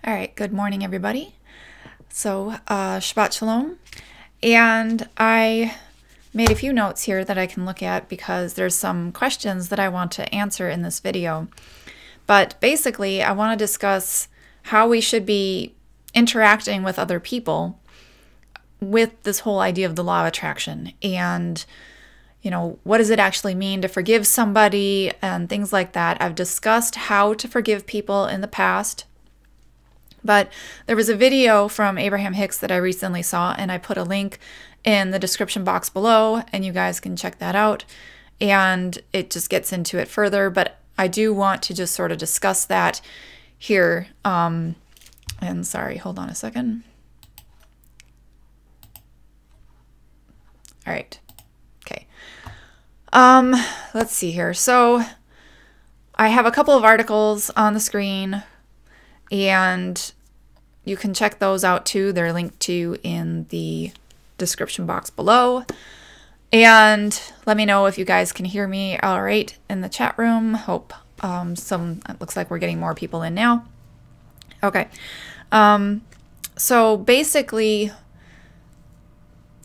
All right, good morning, everybody. So, Shabbat Shalom. And I made a few notes here that I can look at because there's some questions that I want to answer in this video. But basically, I want to discuss how we should be interacting with other people with this whole idea of the law of attraction. And, what does it actually mean to forgive somebody and things like that. I've discussed how to forgive people in the past. But there was a video from Abraham Hicks that I recently saw, and I put a link in the description box below, and you guys can check that out. And it just gets into it further, but I do want to just sort of discuss that here. And sorry, hold on a second. All right. Okay. Let's see here. So I have a couple of articles on the screen, and you can check those out too. They're linked to in the description box below. And let me know if you guys can hear me all right in the chat room. Hope it looks like we're getting more people in now. Okay. So basically,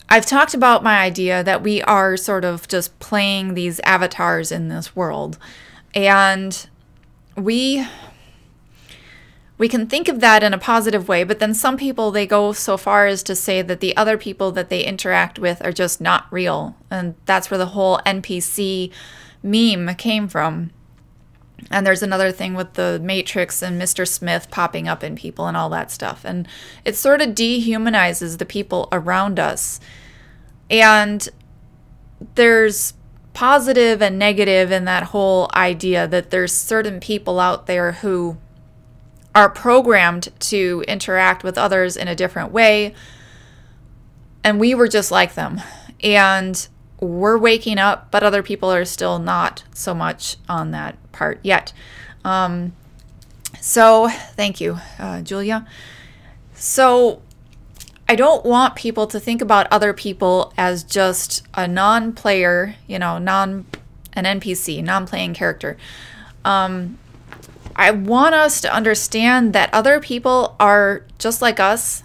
I've talked about my idea that we are sort of just playing these avatars in this world. And we can think of that in a positive way, but then some people, they go so far as to say that the other people that they interact with are just not real. And that's where the whole NPC meme came from. And there's another thing with the Matrix and Mr. Smith popping up in people and all that stuff. And it sort of dehumanizes the people around us. And there's positive and negative in that whole idea that there's certain people out there who are programmed to interact with others in a different way, and we were just like them. And we're waking up, but other people are still not so much on that part yet. So thank you, Julia. So I don't want people to think about other people as just a non-player, an NPC, non-playing character. I want us to understand that other people are just like us.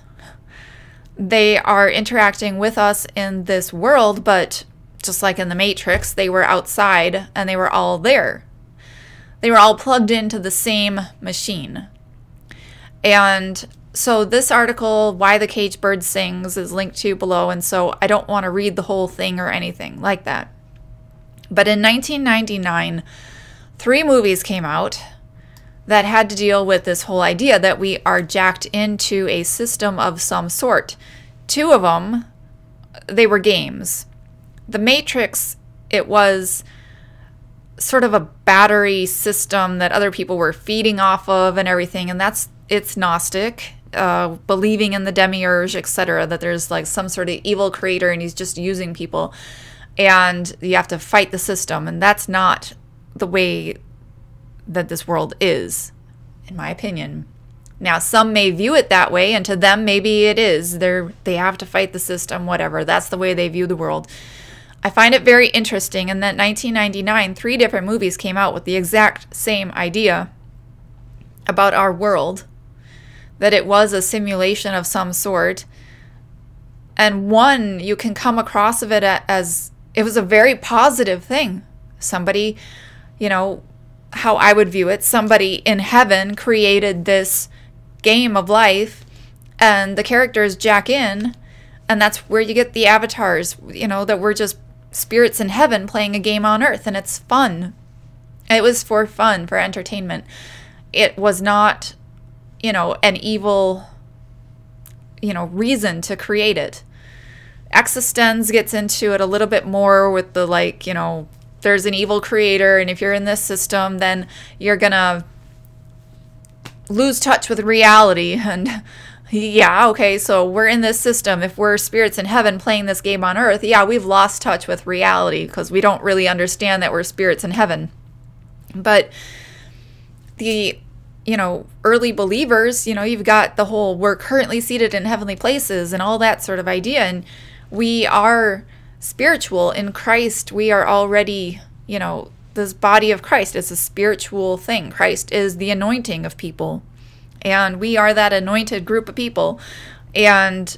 They are interacting with us in this world, but just like in the Matrix, they were outside and they were all there. They were all plugged into the same machine. And so this article, Why the Caged Bird Sings, is linked to below, and so I don't want to read the whole thing or anything like that. But in 1999, 3 movies came out that had to deal with this whole idea that we are jacked into a system of some sort. 2 of them, they were games. The Matrix, it was sort of a battery system that other people were feeding off of and everything, and it's Gnostic, believing in the demiurge, etc., that there's like some sort of evil creator and he's just using people, and you have to fight the system, and that's not the way that this world is, in my opinion. Now, some may view it that way, and to them, maybe it is. They have to fight the system, whatever. That's the way they view the world. I find it very interesting, and that 1999, 3 different movies came out with the exact same idea about our world, that it was a simulation of some sort. And one, you can come across of it as it was a very positive thing. Somebody, how I would view it, somebody in heaven created this game of life, and the characters jack in, and that's where you get the avatars, that we're just spirits in heaven playing a game on earth, and it's fun. It was for fun, for entertainment. It was not, an evil, reason to create it. Existenz gets into it a little bit more with the, there's an evil creator, and if you're in this system, then you're gonna lose touch with reality. And yeah, okay, so we're in this system. If we're spirits in heaven playing this game on earth, yeah, we've lost touch with reality because we don't really understand that we're spirits in heaven. But the, early believers, you've got the whole we're currently seated in heavenly places and all that sort of idea. And we are spiritual in Christ. We are already, this body of Christ is a spiritual thing. Christ is the anointing of people. And we are that anointed group of people. And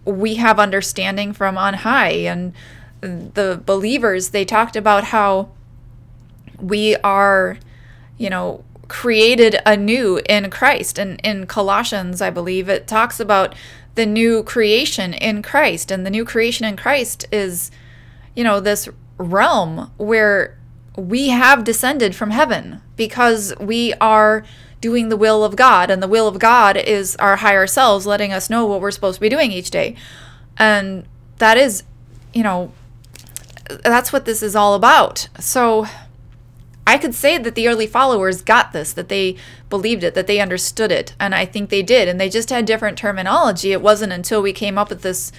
we have understanding from on high. And the believers, they talked about how we are, created anew in Christ. And in Colossians, I believe, it talks about the new creation in Christ. And the new creation in Christ is, this realm where we have descended from heaven because we are doing the will of God. And the will of God is our higher selves letting us know what we're supposed to be doing each day. And that is, that's what this is all about. So I could say that the early followers got this, that they believed it, that they understood it. And I think they did. And they just had different terminology. It wasn't until we came up with this,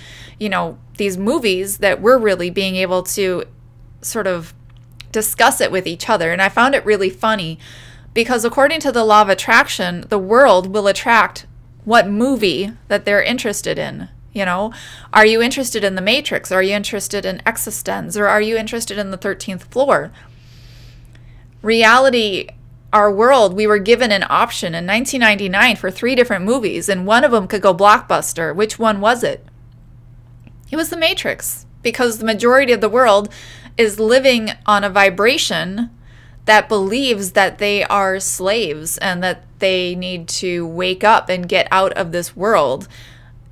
these movies that we're really being able to sort of discuss it with each other. And I found it really funny because according to the law of attraction, the world will attract what movie that they're interested in. Are you interested in The Matrix? Are you interested in Existence? Or are you interested in the 13th Floor? Reality, our world, we were given an option in 1999 for 3 different movies, and one of them could go blockbuster. Which one was it? It was The Matrix, because the majority of the world is living on a vibration that believes that they are slaves and that they need to wake up and get out of this world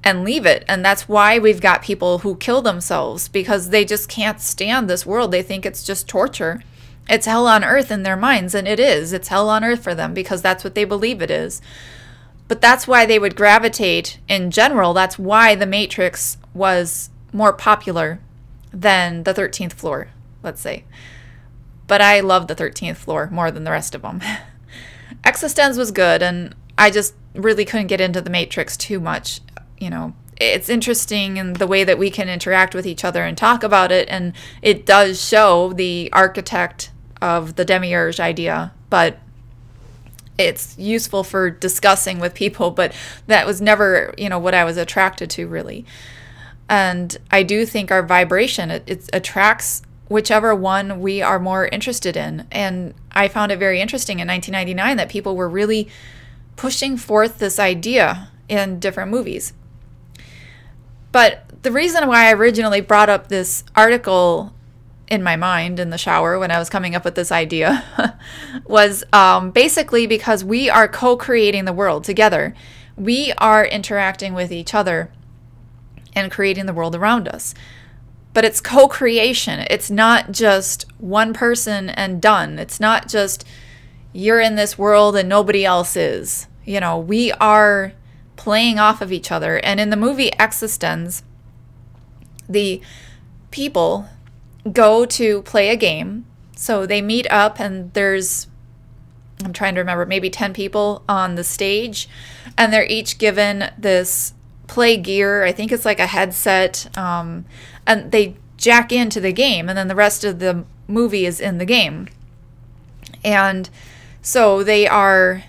and leave it. And that's why we've got people who kill themselves, because they just can't stand this world. They think it's just torture. It's hell on earth in their minds, and it is. It's hell on earth for them because that's what they believe it is. But that's why they would gravitate in general. That's why The Matrix was more popular than the 13th Floor, let's say. But I love the 13th Floor more than the rest of them. Existence was good, and I just really couldn't get into The Matrix too much. It's interesting in the way that we can interact with each other and talk about it, and it does show the architect of the demiurge idea, but it's useful for discussing with people, but that was never, what I was attracted to, really. And I do think our vibration, it attracts whichever one we are more interested in. And I found it very interesting in 1999 that people were really pushing forth this idea in different movies. But the reason why I originally brought up this article in my mind in the shower when I was coming up with this idea was basically because we are co-creating the world together. We are interacting with each other and creating the world around us. But it's co-creation. It's not just one person and done. It's not just you're in this world and nobody else is. We are playing off of each other. And in the movie Existence, the people go to play a game. So they meet up and there's, I'm trying to remember, maybe 10 people on the stage. And they're each given this play gear. I think it's like a headset. And they jack into the game. And then the rest of the movie is in the game. And so they are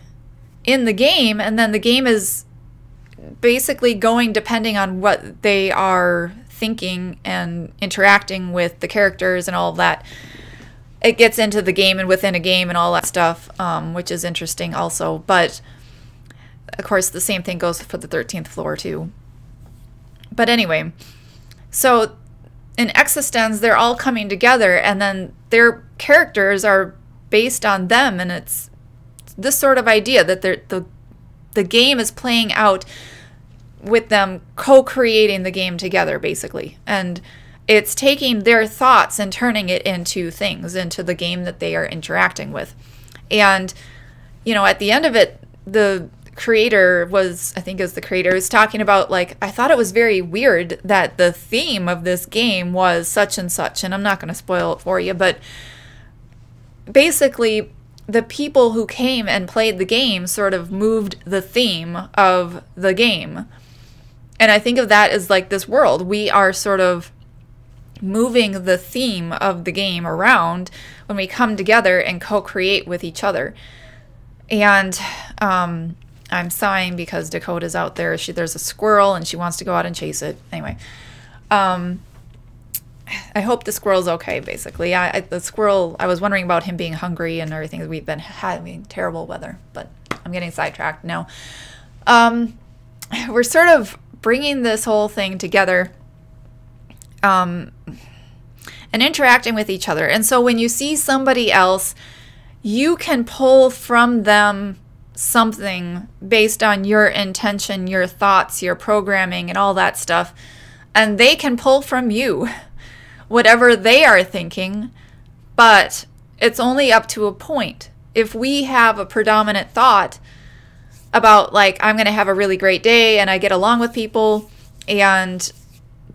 in the game. And then the game is basically going depending on what they are thinking and interacting with the characters and all of that. It gets into the game and within a game and all that stuff, which is interesting also. But of course, the same thing goes for the 13th Floor too. But anyway, so in Existence, they're all coming together and then their characters are based on them. And it's this sort of idea that the game is playing out with them co-creating the game together, basically. And it's taking their thoughts and turning it into things, into the game that they are interacting with. And, at the end of it, the creator was, I think it was the creator, was talking about, like, I thought it was very weird that the theme of this game was such and such. And I'm not going to spoil it for you, but basically the people who came and played the game sort of moved the theme of the game. And I think of that as like this world. We are sort of moving the theme of the game around when we come together and co-create with each other. And I'm sighing because Dakota's out there. There's a squirrel and she wants to go out and chase it. Anyway, I hope the squirrel's okay, basically. The squirrel, I was wondering about him being hungry and everything. We've been having terrible weather, but I'm getting sidetracked now. We're sort of bringing this whole thing together and interacting with each other. And so when you see somebody else, you can pull from them something based on your intention, your thoughts, your programming, and all that stuff. And they can pull from you whatever they are thinking, but it's only up to a point. If we have a predominant thought about, like, I'm going to have a really great day and I get along with people and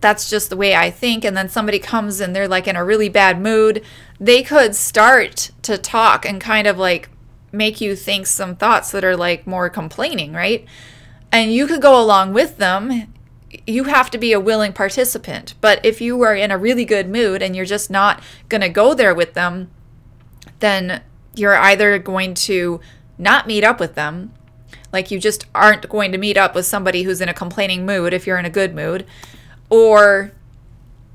that's just the way I think, and then somebody comes and they're like in a really bad mood, they could start to talk and kind of like make you think some thoughts that are like more complaining, right? And you could go along with them. You have to be a willing participant. But if you are in a really good mood and you're just not going to go there with them, then you're either going to not meet up with them, like you just aren't going to meet up with somebody who's in a complaining mood if you're in a good mood, or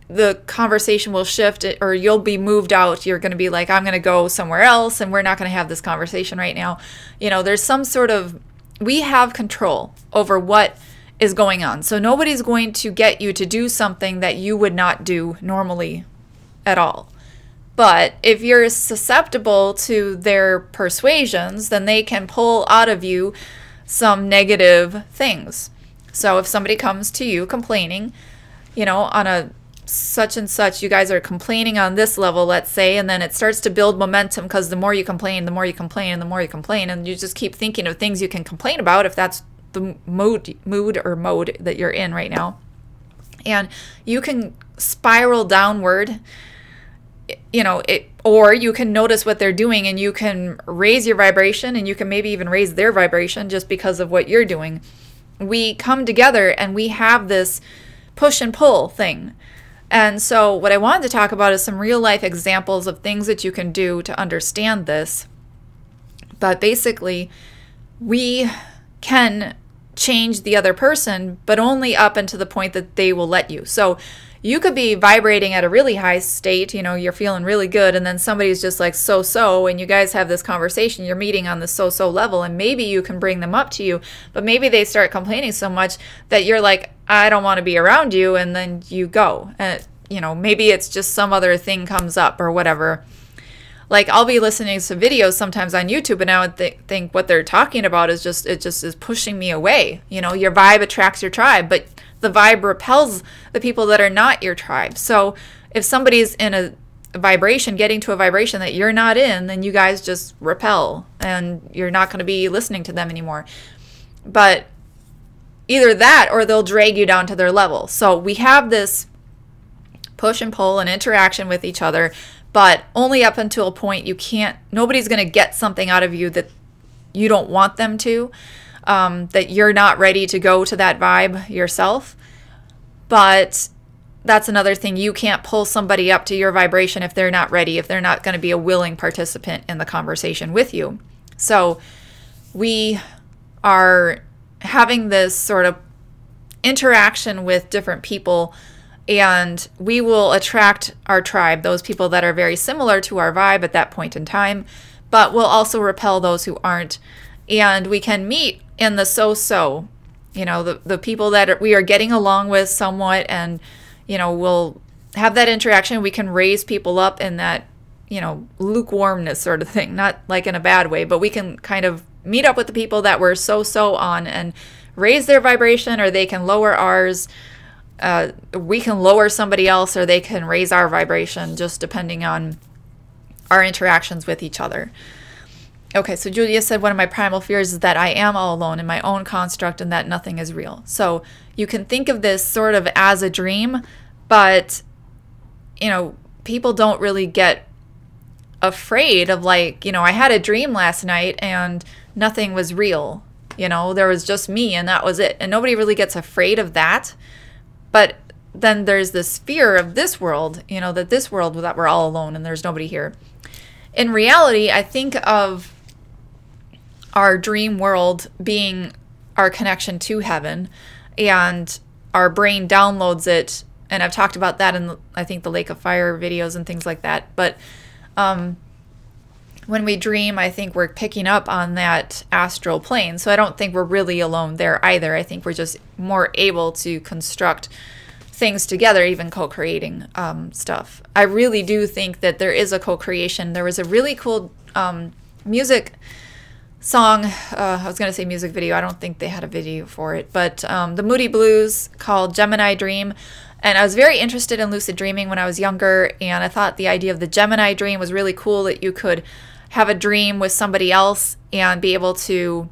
the conversation will shift, or you'll be moved out. You're going to be like, I'm going to go somewhere else and we're not going to have this conversation right now. You know, there's some sort of, we have control over what is going on. So nobody's going to get you to do something that you would not do normally at all. But if you're susceptible to their persuasions, then they can pull out of you some negative things. So if somebody comes to you complaining, you know, on a such and such, you guys are complaining on this level, let's say, and then it starts to build momentum because the more you complain, the more you complain, and the more you complain, and you just keep thinking of things you can complain about if that's the mood or mode that you're in right now. And you can spiral downward, you know, or you can notice what they're doing and you can raise your vibration, and you can maybe even raise their vibration just because of what you're doing. We come together and we have this push and pull thing. And so what I wanted to talk about is some real life examples of things that you can do to understand this. But basically, we can change the other person, but only up until the point that they will let you. So you could be vibrating at a really high state, you know, you're feeling really good, and then somebody's just like so-so, and you guys have this conversation, you're meeting on the so-so level, and maybe you can bring them up to you, but maybe they start complaining so much that you're like, I don't want to be around you, and then you go. You know, maybe it's just some other thing comes up or whatever. Like, I'll be listening to videos sometimes on YouTube, and I would think what they're talking about is just, it just is pushing me away. You know, your vibe attracts your tribe, but the vibe repels the people that are not your tribe. So if somebody's in a vibration, getting to a vibration that you're not in, then you guys just repel and you're not going to be listening to them anymore. But either that or they'll drag you down to their level. So we have this push and pull and interaction with each other, but only up until a point. You can't, nobody's going to get something out of you that you don't want them to. That you're not ready to go to that vibe yourself. But that's another thing. You can't pull somebody up to your vibration if they're not ready, if they're not going to be a willing participant in the conversation with you. So we are having this sort of interaction with different people, and we will attract our tribe, those people that are very similar to our vibe at that point in time, but we'll also repel those who aren't. And we can meet in the so-so, you know, the people that we are getting along with somewhat, and, you know, we'll have that interaction. We can raise people up in that, you know, lukewarmness sort of thing, not like in a bad way, but we can kind of meet up with the people that we're so-so on and raise their vibration, or they can lower ours. We can lower somebody else, or they can raise our vibration, just depending on our interactions with each other. Okay, so Julia said, one of my primal fears is that I am all alone in my own construct and that nothing is real. So you can think of this sort of as a dream, but, you know, people don't really get afraid of, like, you know, I had a dream last night and nothing was real. You know, there was just me and that was it. And nobody really gets afraid of that. But then there's this fear of this world, you know, that this world, that we're all alone and there's nobody here. In reality, I think of our dream world being our connection to heaven, and our brain downloads it. And I've talked about that in, I think, the Lake of Fire videos and things like that. But when we dream, I think we're picking up on that astral plane. So I don't think we're really alone there either. I think we're just more able to construct things together, even co-creating stuff. I really do think that there is a co-creation. There was a really cool music song, I was going to say music video, I don't think they had a video for it, but the Moody Blues called Gemini Dream. And I was very interested in lucid dreaming when I was younger, and I thought the idea of the Gemini dream was really cool, that you could have a dream with somebody else and be able to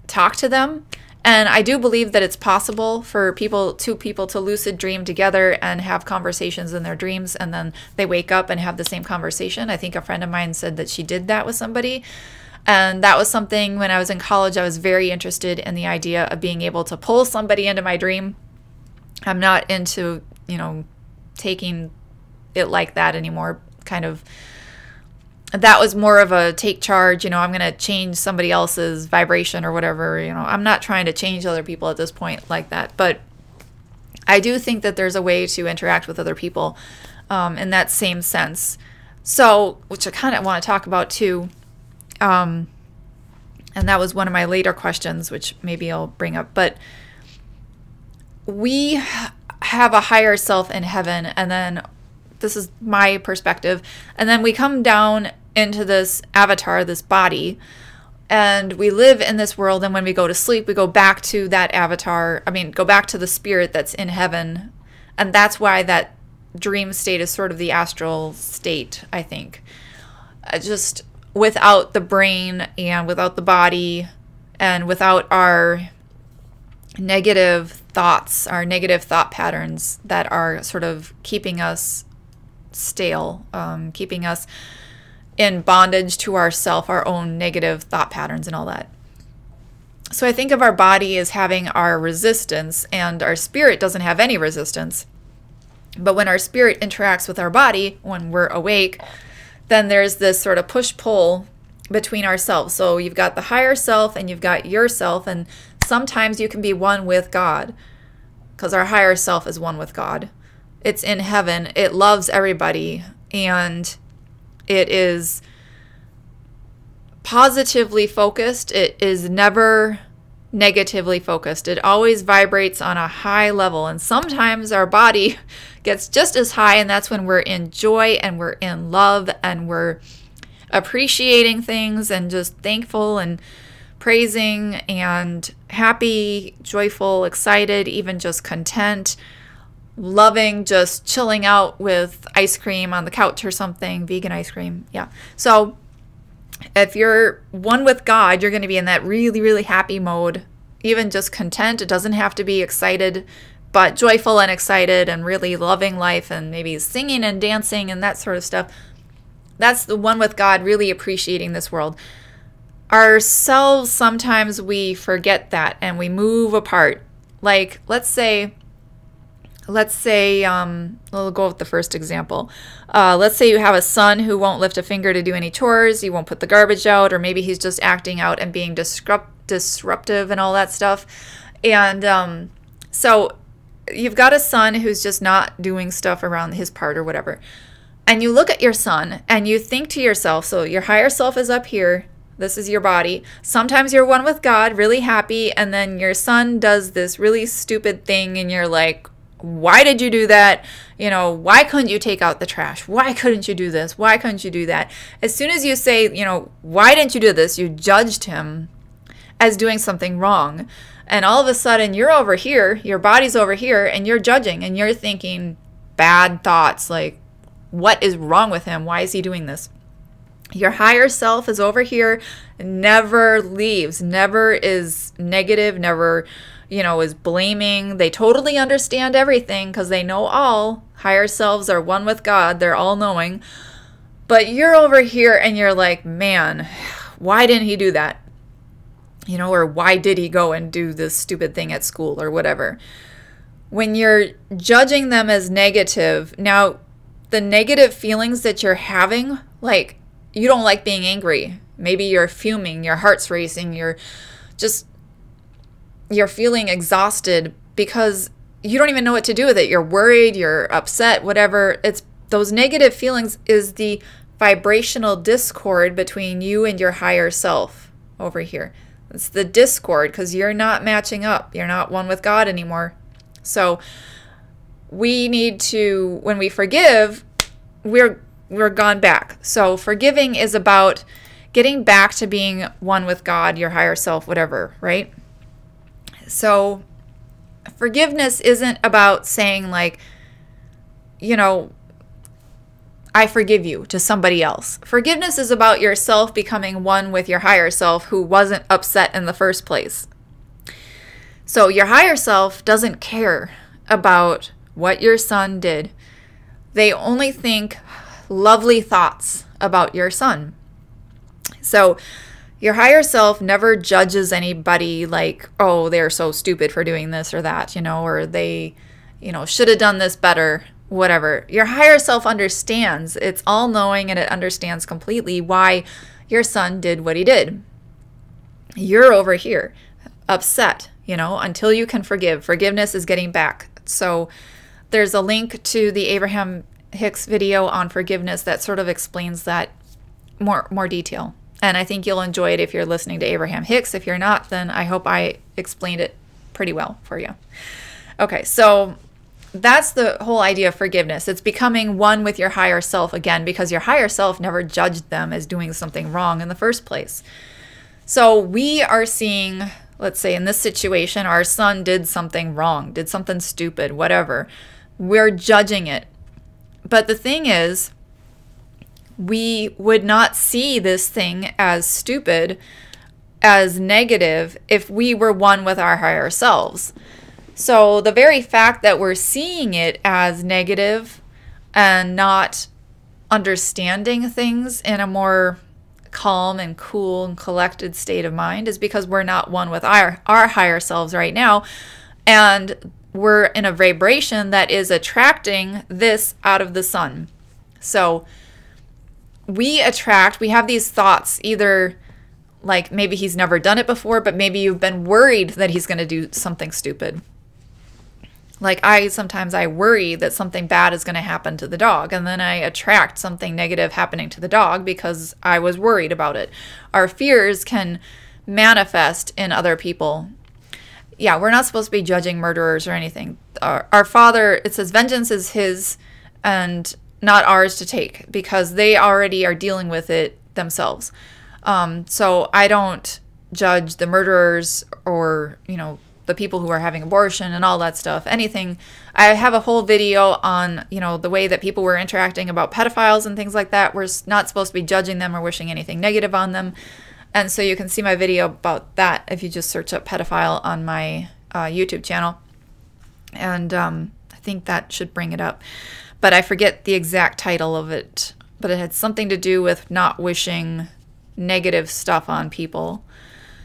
talk to them. And I do believe that it's possible for two people to lucid dream together and have conversations in their dreams, and then they wake up and have the same conversation. I think a friend of mine said that she did that with somebody. And that was something when I was in college, I was very interested in the idea of being able to pull somebody into my dream. I'm not into, taking it like that anymore. Kind of, that was more of a take charge, I'm going to change somebody else's vibration or whatever. I'm not trying to change other people at this point like that. But I do think that there's a way to interact with other people in that same sense. So, which I kind of want to talk about too. And that was one of my later questions, which maybe I'll bring up. But we have a higher self in heaven, and then this is my perspective, and then we come down into this avatar, this body, and we live in this world, and when we go to sleep, we go back to that avatar, go back to the spirit that's in heaven, and that's why that dream state is sort of the astral state, I think. Just without the brain and without the body and without our negative thoughts, our negative thought patterns that are sort of keeping us stale, keeping us in bondage to ourself, our own negative thought patterns and all that. So I think of our body as having our resistance, and our spirit doesn't have any resistance. But when our spirit interacts with our body, when we're awake, then there's this sort of push-pull between ourselves. So you've got the higher self and you've got yourself, and sometimes you can be one with God, because our higher self is one with God. It's in heaven. It loves everybody, and it is positively focused. It is never negatively focused. It always vibrates on a high level, and sometimes our body gets just as high, and that's when we're in joy and we're in love and we're appreciating things and just thankful and praising and happy, joyful, excited, even just content, loving, just chilling out with ice cream on the couch or something, vegan ice cream. Yeah. So if you're one with God, you're going to be in that really, really happy mode, even just content. It doesn't have to be excited, but joyful and excited and really loving life and maybe singing and dancing and that sort of stuff. That's the one with God, really appreciating this world. Ourselves, sometimes we forget that and we move apart. Like, let's say, we'll go with the first example. Let's say you have a son who won't lift a finger to do any chores. He won't put the garbage out, or maybe he's just acting out and being disruptive and all that stuff. And so you've got a son who's just not doing stuff around his part or whatever. And you look at your son and you think to yourself, so your higher self is up here. This is your body. Sometimes you're one with God, really happy, and then your son does this really stupid thing and you're like, why did you do that? Why couldn't you take out the trash? Why couldn't you do this? Why couldn't you do that? As soon as you say, why didn't you do this? You judged him as doing something wrong. And all of a sudden you're over here, your body's over here, and you're judging and you're thinking bad thoughts like, what is wrong with him? Why is he doing this? Your higher self is over here, never leaves, never is negative, never, is blaming. They totally understand everything because they know all. Higher selves are one with God. They're all knowing. But you're over here and you're like, man, why didn't he do that? Or why did he go and do this stupid thing at school or whatever? When you're judging them as negative, now the negative feelings that you're having, like you don't like being angry. Maybe you're fuming, your heart's racing, you're feeling exhausted because you don't even know what to do with it. You're worried, you're upset, whatever. It's those negative feelings is the vibrational discord between you and your higher self over here. It's the discord because you're not matching up. You're not one with God anymore. So we need to, when we forgive, we're gone back. So forgiving is about getting back to being one with God, your higher self, whatever, right? So forgiveness isn't about saying like, you know, I forgive you to somebody else. Forgiveness is about yourself becoming one with your higher self who wasn't upset in the first place. So your higher self doesn't care about what your son did. They only think lovely thoughts about your son. So your higher self never judges anybody like, oh, they're so stupid for doing this or that, you know, or they, you know, should have done this better. Whatever. Your higher self understands. It's all knowing and it understands completely why your son did what he did. You're over here upset, you know, until you can forgive. Forgiveness is getting back. So there's a link to the Abraham Hicks video on forgiveness that sort of explains that more detail. And I think you'll enjoy it if you're listening to Abraham Hicks. If you're not, then I hope I explained it pretty well for you. Okay, so that's the whole idea of forgiveness. It's becoming one with your higher self again, because your higher self never judged them as doing something wrong in the first place. So we are seeing, let's say in this situation, our son did something wrong, did something stupid, whatever. We're judging it. But the thing is, we would not see this thing as stupid, as negative, if we were one with our higher selves. So the very fact that we're seeing it as negative and not understanding things in a more calm and cool and collected state of mind is because we're not one with our higher selves right now. And we're in a vibration that is attracting this out of the sun. So we have these thoughts, either like maybe he's never done it before, but maybe you've been worried that he's going to do something stupid. Like sometimes I worry that something bad is going to happen to the dog, and then I attract something negative happening to the dog because I was worried about it. Our fears can manifest in other people. Yeah, we're not supposed to be judging murderers or anything. Our Father, it says vengeance is his and not ours to take, because they already are dealing with it themselves. So I don't judge the murderers or, you know, the people who are having abortion and all that stuff, anything. I have a whole video on, you know, the way that people were interacting about pedophiles and things like that. We're not supposed to be judging them or wishing anything negative on them. And so you can see my video about that if you just search up pedophile on my YouTube channel. And I think that should bring it up. But I forget the exact title of it. But it had something to do with not wishing negative stuff on people.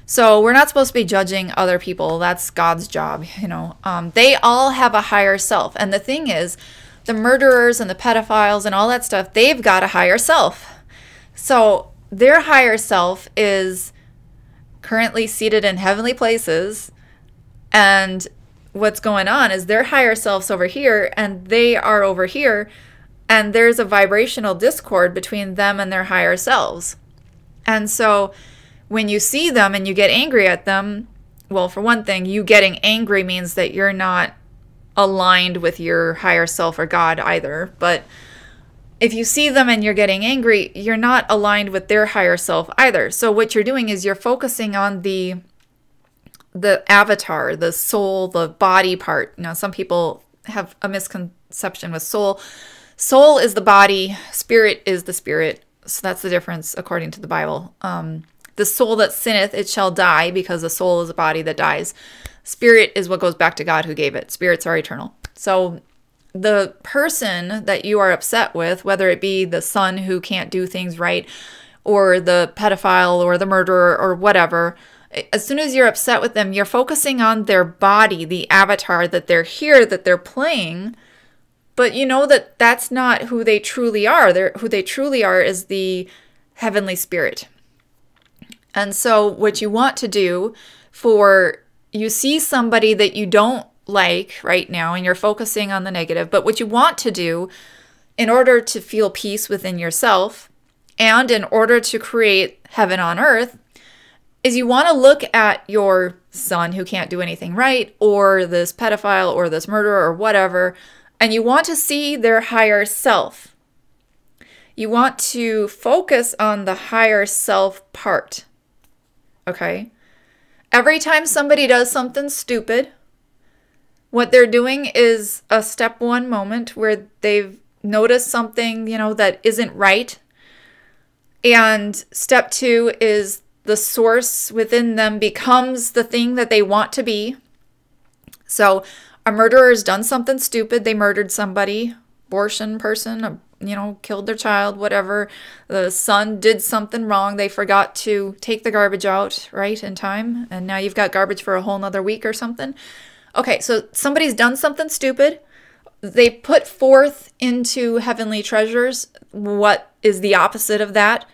So we're not supposed to be judging other people. That's God's job, you know. They all have a higher self. And the thing is, the murderers and the pedophiles and all that stuff, they've got a higher self. So their higher self is currently seated in heavenly places. And what's going on is their higher self's over here and they are over here. And there's a vibrational discord between them and their higher selves. And so when you see them and you get angry at them, well, for one thing, you getting angry means that you're not aligned with your higher self or God either. But if you see them and you're getting angry, you're not aligned with their higher self either. So what you're doing is you're focusing on the avatar, the soul, the body part. You know, some people have a misconception with soul. Soul is the body, spirit is the spirit. So that's the difference according to the Bible. The soul that sinneth, it shall die, because the soul is a body that dies. Spirit is what goes back to God who gave it. Spirits are eternal. So the person that you are upset with, whether it be the son who can't do things right, or the pedophile or the murderer or whatever, as soon as you're upset with them, you're focusing on their body, the avatar that they're here, that they're playing. But you know that that's not who they truly are. Who they truly are is the heavenly spirit. And so what you want to do you see somebody that you don't like right now and you're focusing on the negative, but what you want to do in order to feel peace within yourself and in order to create heaven on earth, is you want to look at your son who can't do anything right, or this pedophile, or this murderer, or whatever, and you want to see their higher self. You want to focus on the higher self part. Okay? Every time somebody does something stupid, what they're doing is a step one moment where they've noticed something, that isn't right. And step two is the source within them becomes the thing that they want to be. So a murderer has done something stupid. They murdered somebody, abortion person, killed their child, whatever. The son did something wrong. They forgot to take the garbage out, right, in time. And now you've got garbage for a whole nother week or something. Okay, so somebody's done something stupid. They put forth into heavenly treasures what is the opposite of that.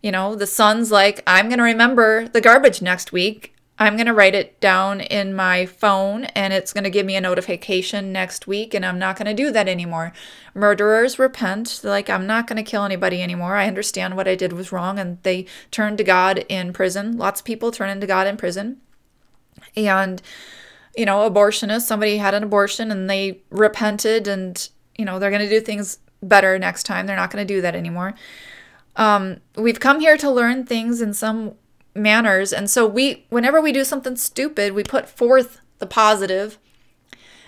The son's like, I'm going to remember the garbage next week. I'm going to write it down in my phone, and it's going to give me a notification next week, and I'm not going to do that anymore. Murderers repent. They're like, I'm not going to kill anybody anymore. I understand what I did was wrong, and they turn to God in prison. Lots of people turn into God in prison. And, abortionists, somebody had an abortion, and they repented, and, they're going to do things better next time. They're not going to do that anymore. We've come here to learn things in some manners. And so whenever we do something stupid, we put forth the positive.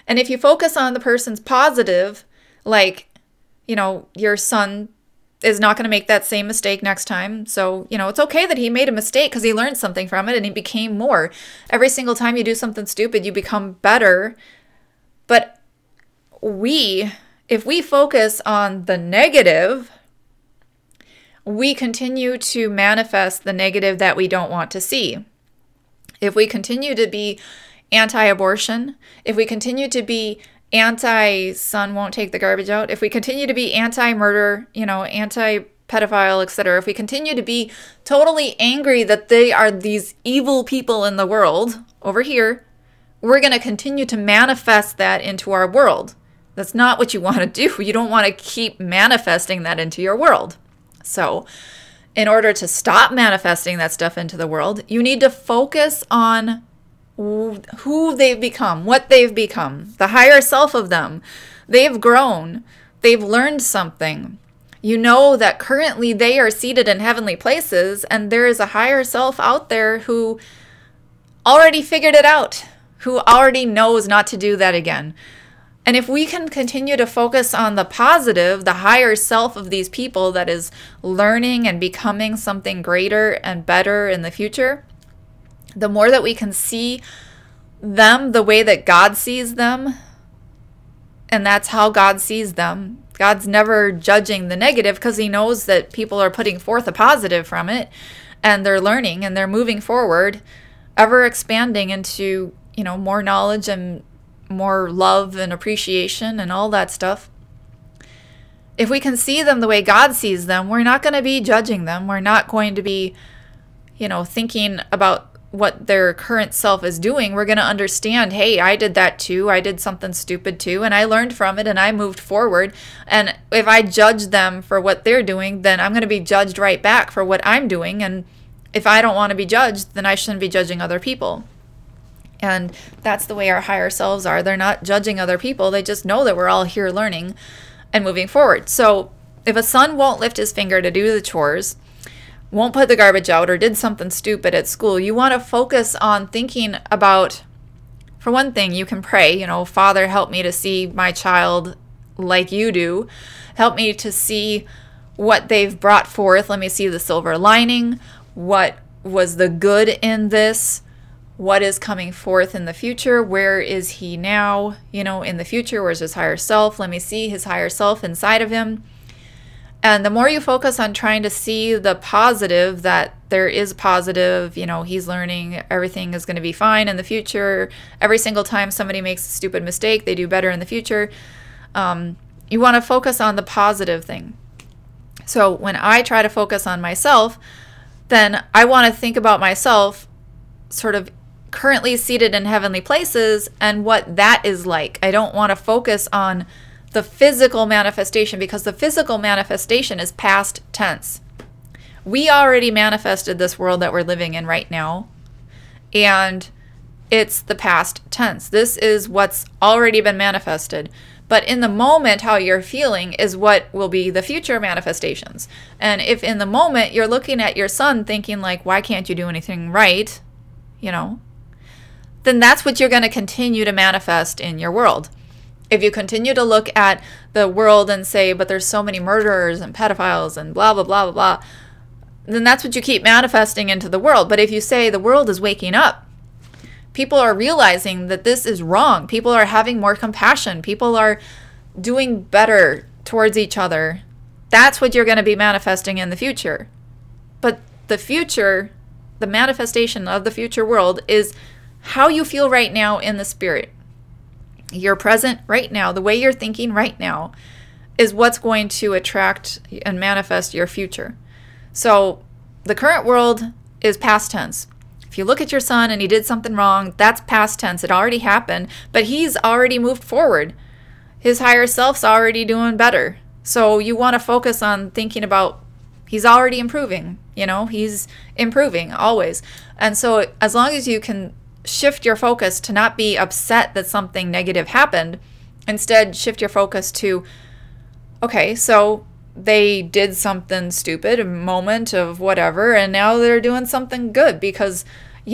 And if you focus on the person's positive, like, your son is not going to make that same mistake next time. So, it's okay that he made a mistake because he learned something from it and he became more. Every single time you do something stupid, you become better. But if we focus on the negative, we continue to manifest the negative that we don't want to see. If we continue to be anti-abortion, if we continue to be anti-son won't take the garbage out, if we continue to be anti-murder, anti-pedophile, etc., if we continue to be totally angry that they are these evil people in the world over here, we're going to continue to manifest that into our world. That's not what you want to do. You don't want to keep manifesting that into your world. So in order to stop manifesting that stuff into the world, you need to focus on who they've become, what they've become, the higher self of them. They've grown. They've learned something. You know that currently they are seated in heavenly places, and there is a higher self out there who already figured it out, who already knows not to do that again. And if we can continue to focus on the positive, the higher self of these people that is learning and becoming something greater and better in the future, the more that we can see them the way that God sees them, and that's how God sees them. God's never judging the negative because he knows that people are putting forth a positive from it, and they're learning and they're moving forward, ever expanding into, more knowledge and more love and appreciation and all that stuff. If we can see them the way God sees them, we're not going to be judging them. We're not going to be, thinking about what their current self is doing. We're going to understand, hey, I did that too. I did something stupid too, and I learned from it and I moved forward. And if I judge them for what they're doing, then I'm going to be judged right back for what I'm doing. And if I don't want to be judged, then I shouldn't be judging other people. And that's the way our higher selves are. They're not judging other people. They just know that we're all here learning and moving forward. So if a son won't lift his finger to do the chores, won't put the garbage out, or did something stupid at school, you want to focus on thinking about, for one thing, you can pray, Father, help me to see my child like you do. Help me to see what they've brought forth. Let me see the silver lining. What was the good in this? What is coming forth in the future? Where is he now, in the future? Where's his higher self? Let me see his higher self inside of him. And the more you focus on trying to see the positive, that there is positive, he's learning, everything is going to be fine in the future. Every single time somebody makes a stupid mistake, they do better in the future. You want to focus on the positive thing. So when I try to focus on myself, then I want to think about myself sort of currently seated in heavenly places and what that is like. I don't want to focus on the physical manifestation, because the physical manifestation is past tense. we already manifested this world that we're living in right now, and it's the past tense. This is what's already been manifested. But in the moment, how you're feeling is what will be the future manifestations. And if in the moment you're looking at your son thinking like, why can't you do anything right? Then that's what you're going to continue to manifest in your world. If you continue to look at the world and say, but there's so many murderers and pedophiles and blah, blah, blah, blah, blah, then that's what you keep manifesting into the world. But if you say the world is waking up, people are realizing that this is wrong. People are having more compassion. People are doing better towards each other. That's what you're going to be manifesting in the future. But the future, the manifestation of the future world is how you feel right now in the spirit. Your present right now, the way you're thinking right now, is what's going to attract and manifest your future. So the current world is past tense. If you look at your son and he did something wrong, that's past tense. It already happened, but he's already moved forward. His higher self's already doing better. So you want to focus on thinking about he's already improving. He's improving always. And so as long as you can shift your focus to not be upset that something negative happened, instead shift your focus to, okay, so they did something stupid, a moment of whatever, and now they're doing something good because,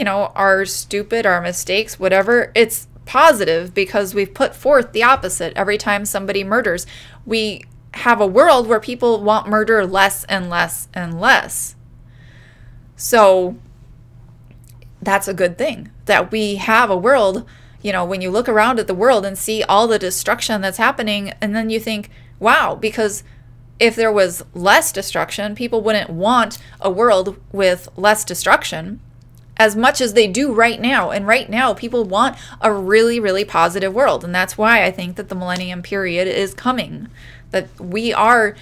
our stupid, our mistakes, whatever, it's positive because we've put forth the opposite. Every time somebody murders, we have a world where people want murder less and less and less. So that's a good thing that we have a world, when you look around at the world and see all the destruction that's happening, and then you think, wow, because if there was less destruction, people wouldn't want a world with less destruction as much as they do right now. And right now, people want a really, really positive world. And that's why I think that the millennium period is coming, that we are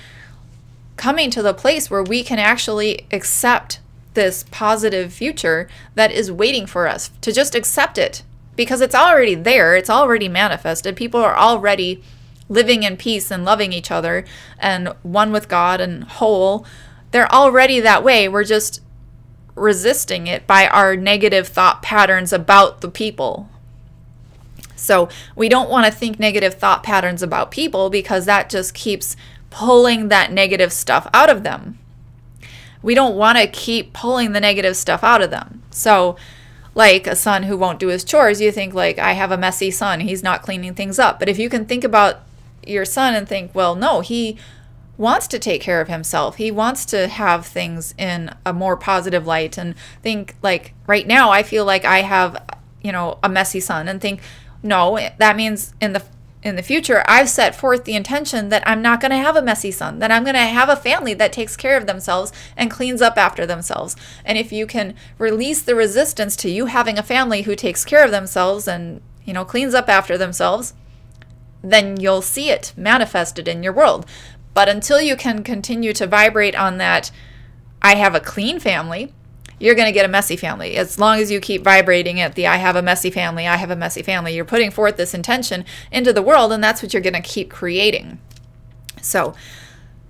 coming to the place where we can actually accept this positive future that is waiting for us, to just accept it because it's already there. It's already manifested. People are already living in peace and loving each other and one with God and whole. They're already that way. We're just resisting it by our negative thought patterns about the people. So we don't want to think negative thought patterns about people because that just keeps pulling that negative stuff out of them. We don't want to keep pulling the negative stuff out of them. So like a son who won't do his chores, you think like, I have a messy son, he's not cleaning things up. But if you can think about your son and think, well, no, he wants to take care of himself. He wants to have things in a more positive light, and think like right now I feel like I have, a messy son, and think, no, that means in the future I've set forth the intention that I'm not going to have a messy son, that I'm going to have a family that takes care of themselves and cleans up after themselves. And if you can release the resistance to you having a family who takes care of themselves and, cleans up after themselves, then you'll see it manifested in your world. But until you can continue to vibrate on that, I have a clean family, you're going to get a messy family. As long as you keep vibrating at the I have a messy family, I have a messy family, you're putting forth this intention into the world, and that's what you're going to keep creating. So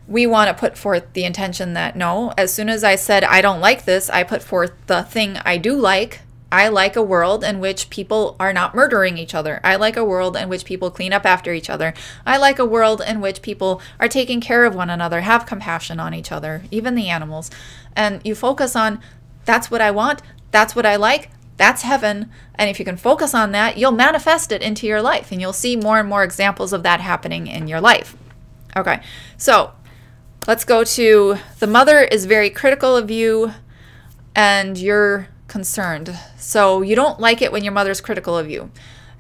we want to put forth the intention that, no, as soon as I said I don't like this, I put forth the thing I do like. I like a world in which people are not murdering each other. I like a world in which people clean up after each other. I like a world in which people are taking care of one another, have compassion on each other, even the animals. And you focus on, that's what I want, that's what I like, that's heaven. And if you can focus on that, you'll manifest it into your life, and you'll see more and more examples of that happening in your life. Okay, so let's go to the mother is very critical of you and you're concerned. So you don't like it when your mother's critical of you.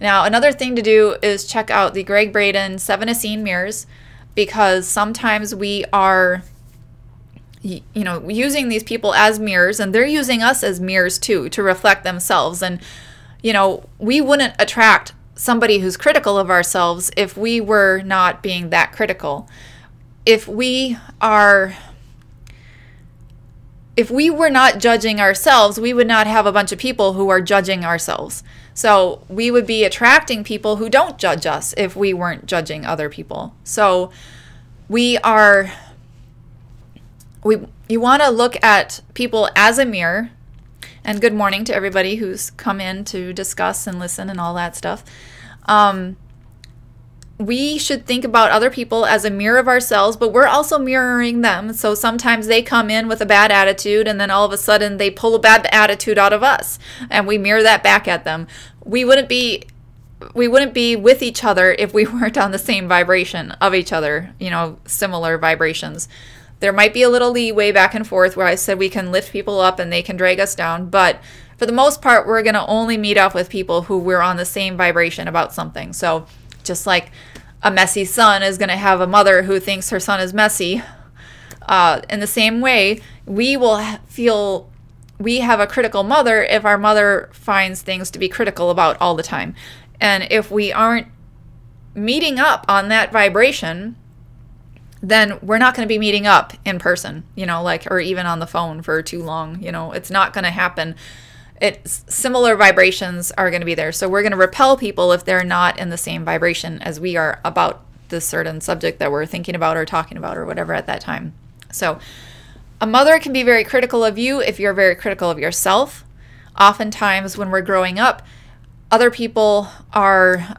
Now, another thing to do is check out the Greg Braden 7 Essene mirrors, because sometimes we are using these people as mirrors, and they're using us as mirrors too to reflect themselves. And we wouldn't attract somebody who's critical of ourselves if we were not being that critical. If we were not judging ourselves, we would not have a bunch of people who are judging ourselves. So we would be attracting people who don't judge us if we weren't judging other people. So we are you want to look at people as a mirror. And good morning to everybody who's come in to discuss and listen and all that stuff. We should think about other people as a mirror of ourselves, but we're also mirroring them. So sometimes they come in with a bad attitude, and then all of a sudden they pull a bad attitude out of us, and we mirror that back at them. We wouldn't be with each other if we weren't on the same vibration of each other, similar vibrations. There might be a little leeway back and forth where I said we can lift people up and they can drag us down, but for the most part, we're going to only meet up with people who we're on the same vibration about something. So just like a messy son is going to have a mother who thinks her son is messy, in the same way, we will feel we have a critical mother if our mother finds things to be critical about all the time. And if we aren't meeting up on that vibration, then we're not going to be meeting up in person, or even on the phone for too long. It's not going to happen. Similar vibrations are going to be there. So we're going to repel people if they're not in the same vibration as we are about this certain subject that we're thinking about or talking about or whatever at that time. So a mother can be very critical of you if you're very critical of yourself. Oftentimes when we're growing up, other people are,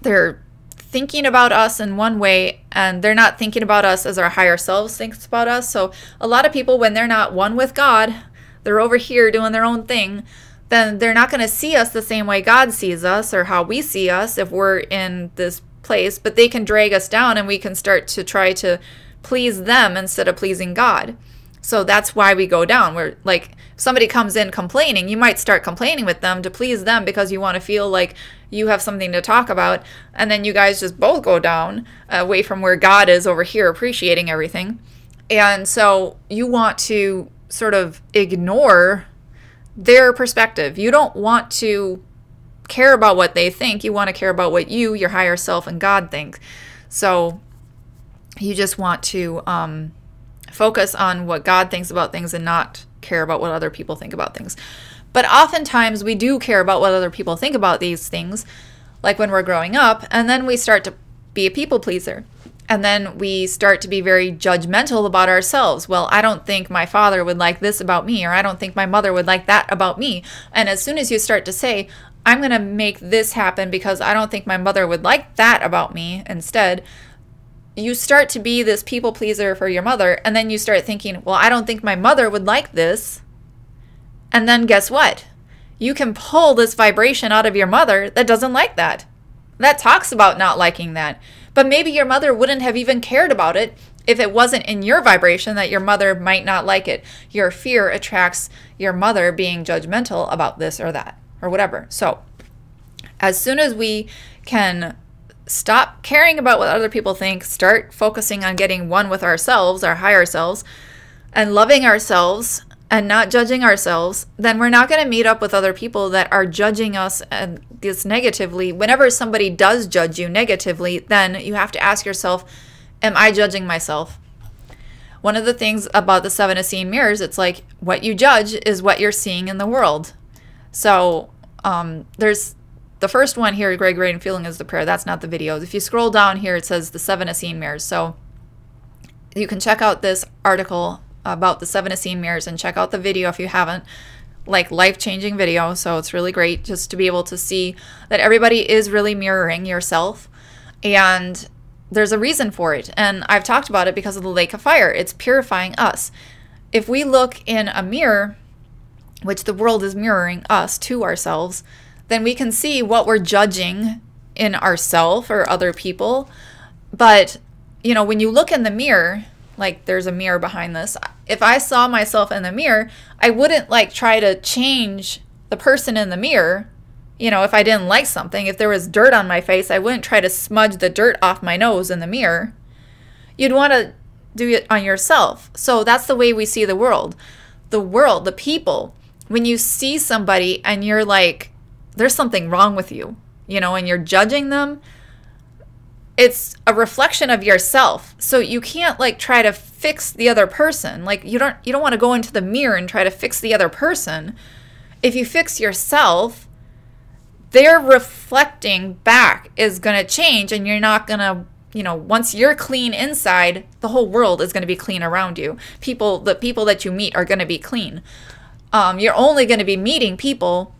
they're thinking about us in one way, and they're not thinking about us as our higher selves thinks about us. So a lot of people, when they're not one with God, they're over here doing their own thing, then they're not going to see us the same way God sees us or how we see us if we're in this place, but they can drag us down and we can start to try to please them instead of pleasing God. So that's why we go down. We're like, if somebody comes in complaining, you might start complaining with them to please them because you want to feel like you have something to talk about. And then you guys just both go down away from where God is over here appreciating everything. And so you want to sort of ignore their perspective. You don't want to care about what they think. You want to care about what you, your higher self, and God think. So you just want to focus on what God thinks about things and not care about what other people think about things. But oftentimes we do care about what other people think about these things, like when we're growing up, and then we start to be a people pleaser. And then we start to be very judgmental about ourselves. Well, I don't think my father would like this about me, or I don't think my mother would like that about me. And as soon as you start to say, I'm going to make this happen because I don't think my mother would like that about me instead, you start to be this people pleaser for your mother, and then you start thinking, well, I don't think my mother would like this. And then guess what? You can pull this vibration out of your mother that doesn't like that. That talks about not liking that. But maybe your mother wouldn't have even cared about it if it wasn't in your vibration that your mother might not like it. Your fear attracts your mother being judgmental about this or that or whatever. So as soon as we can stop caring about what other people think, start focusing on getting one with ourselves, our higher selves, and loving ourselves and not judging ourselves, then we're not going to meet up with other people that are judging us and this negatively. Whenever somebody does judge you negatively, then you have to ask yourself, am I judging myself? One of the things about the 7 Essene mirrors, it's like what you judge is what you're seeing in the world. So there's the first one here, Greg Rain Feeling is the Prayer. That's not the video. If you scroll down here, it says the 7 Essene mirrors. So you can check out this article about the 7 Essene mirrors and check out the video if you haven't. Like, life-changing video. So it's really great just to be able to see that everybody is really mirroring yourself. And there's a reason for it. And I've talked about it because of the lake of fire. It's purifying us. If we look in a mirror, which the world is mirroring us to ourselves, then we can see what we're judging in ourselves or other people. But, you know, when you look in the mirror, like there's a mirror behind this, if I saw myself in the mirror, I wouldn't like try to change the person in the mirror. You know, if I didn't like something, if there was dirt on my face, I wouldn't try to smudge the dirt off my nose in the mirror. You'd want to do it on yourself. So that's the way we see the world. The world, the people, when you see somebody and you're like, there's something wrong with you, you know, and you're judging them, it's a reflection of yourself. So you can't like try to fix the other person. Like you don't want to go into the mirror and try to fix the other person. If you fix yourself, their reflecting back is going to change, and you're not going to once you're clean inside, the whole world is going to be clean around you. The people that you meet are going to be clean. You're only going to be meeting people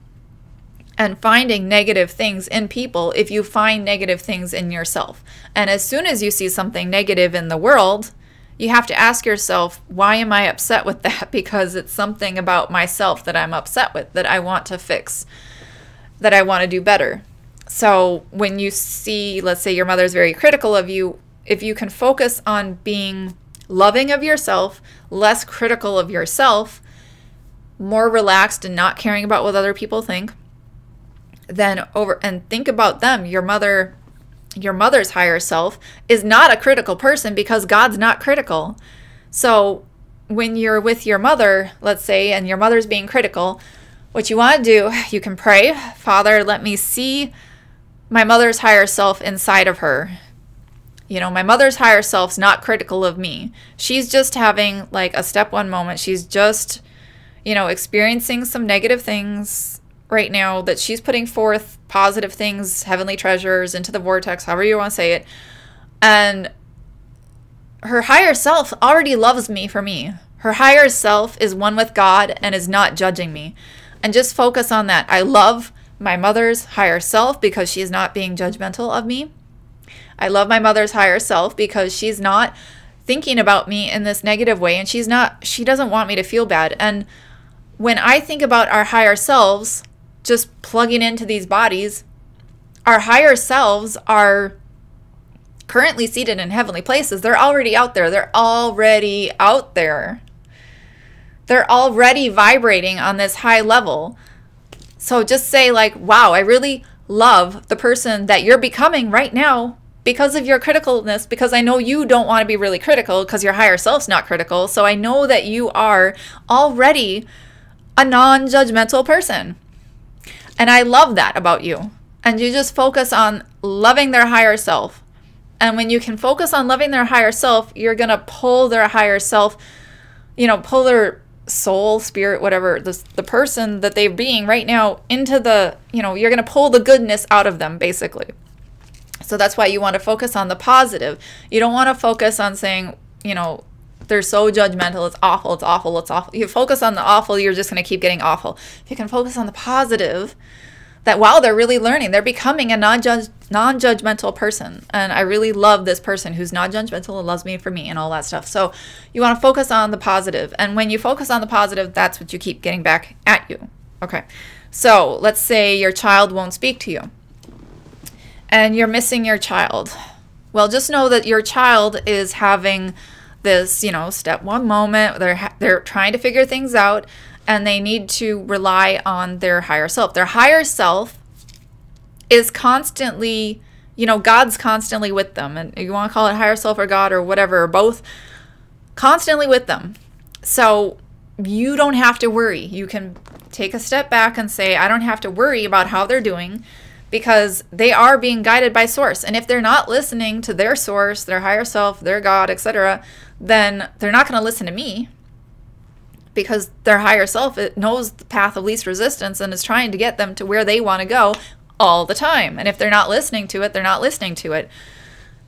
and finding negative things in people if you find negative things in yourself. And as soon as you see something negative in the world, you have to ask yourself, why am I upset with that? Because it's something about myself that I'm upset with, that I want to fix, that I want to do better. So when you see, let's say your mother's very critical of you, if you can focus on being loving of yourself, less critical of yourself, more relaxed and not caring about what other people think, then and think about them. Your mother's higher self is not a critical person because God's not critical. So when you're with your mother, let's say, and your mother's being critical, what you want to do, you can pray, Father, let me see my mother's higher self inside of her. My mother's higher self's not critical of me. She's just having like a step one moment. She's just, experiencing some negative things right now, that she's putting forth positive things, heavenly treasures into the vortex, however you want to say it. And her higher self already loves me for me. Her higher self is one with God and is not judging me. And just focus on that. I love my mother's higher self because she's not being judgmental of me. I love my mother's higher self because she's not thinking about me in this negative way, and she doesn't want me to feel bad. And when I think about our higher selves just plugging into these bodies, our higher selves are currently seated in heavenly places. They're already out there. They're already out there. They're already vibrating on this high level. So just say like, wow, I really love the person that you're becoming right now because of your criticalness, because I know you don't want to be really critical because your higher self's not critical. So I know that you are already a non-judgmental person. And I love that about you. And you just focus on loving their higher self. And when you can focus on loving their higher self, you're going to pull their higher self, pull their soul, spirit, whatever, the person that they're being right now into the, you're going to pull the goodness out of them, basically. So that's why you want to focus on the positive. You don't want to focus on saying, they're so judgmental, it's awful, it's awful, it's awful. You focus on the awful, you're just going to keep getting awful. If you can focus on the positive, that wow, they're really learning. They're becoming a non-judgmental person. And I really love this person who's non-judgmental and loves me for me and all that stuff. So you want to focus on the positive. And when you focus on the positive, that's what you keep getting back at you. Okay. So let's say your child won't speak to you and you're missing your child. Well, just know that your child is having this, step one moment. They're trying to figure things out, and they need to rely on their higher self. Their higher self is constantly, God's constantly with them. And you want to call it higher self or God or whatever, or both, constantly with them. So you don't have to worry. You can take a step back and say, I don't have to worry about how they're doing, because they are being guided by source. And if they're not listening to their source, their higher self, their God, etc., then they're not going to listen to me, because their higher self, it knows the path of least resistance and is trying to get them to where they want to go all the time. And if they're not listening to it, they're not listening to it.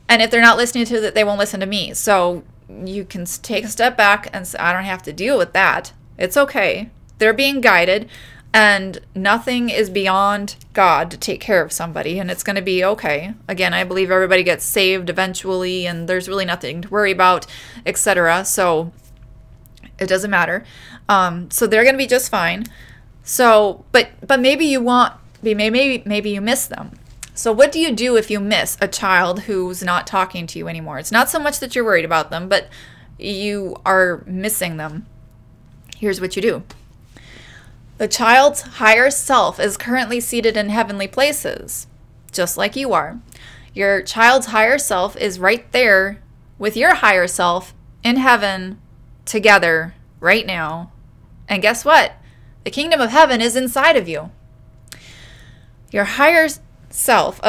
And if they're not listening to it, they won't listen to me. So you can take a step back and say, I don't have to deal with that. It's okay. They're being guided. And nothing is beyond God to take care of somebody, and it's going to be okay. Again, I believe everybody gets saved eventually, and there's really nothing to worry about, etc. So it doesn't matter. So they're going to be just fine. So, but maybe you maybe you miss them. So what do you do if you miss a child who's not talking to you anymore? It's not so much that you're worried about them, but you are missing them. Here's what you do. The child's higher self is currently seated in heavenly places, just like you are. Your child's higher self is right there with your higher self in heaven together right now. And guess what? The kingdom of heaven is inside of you. Your higher self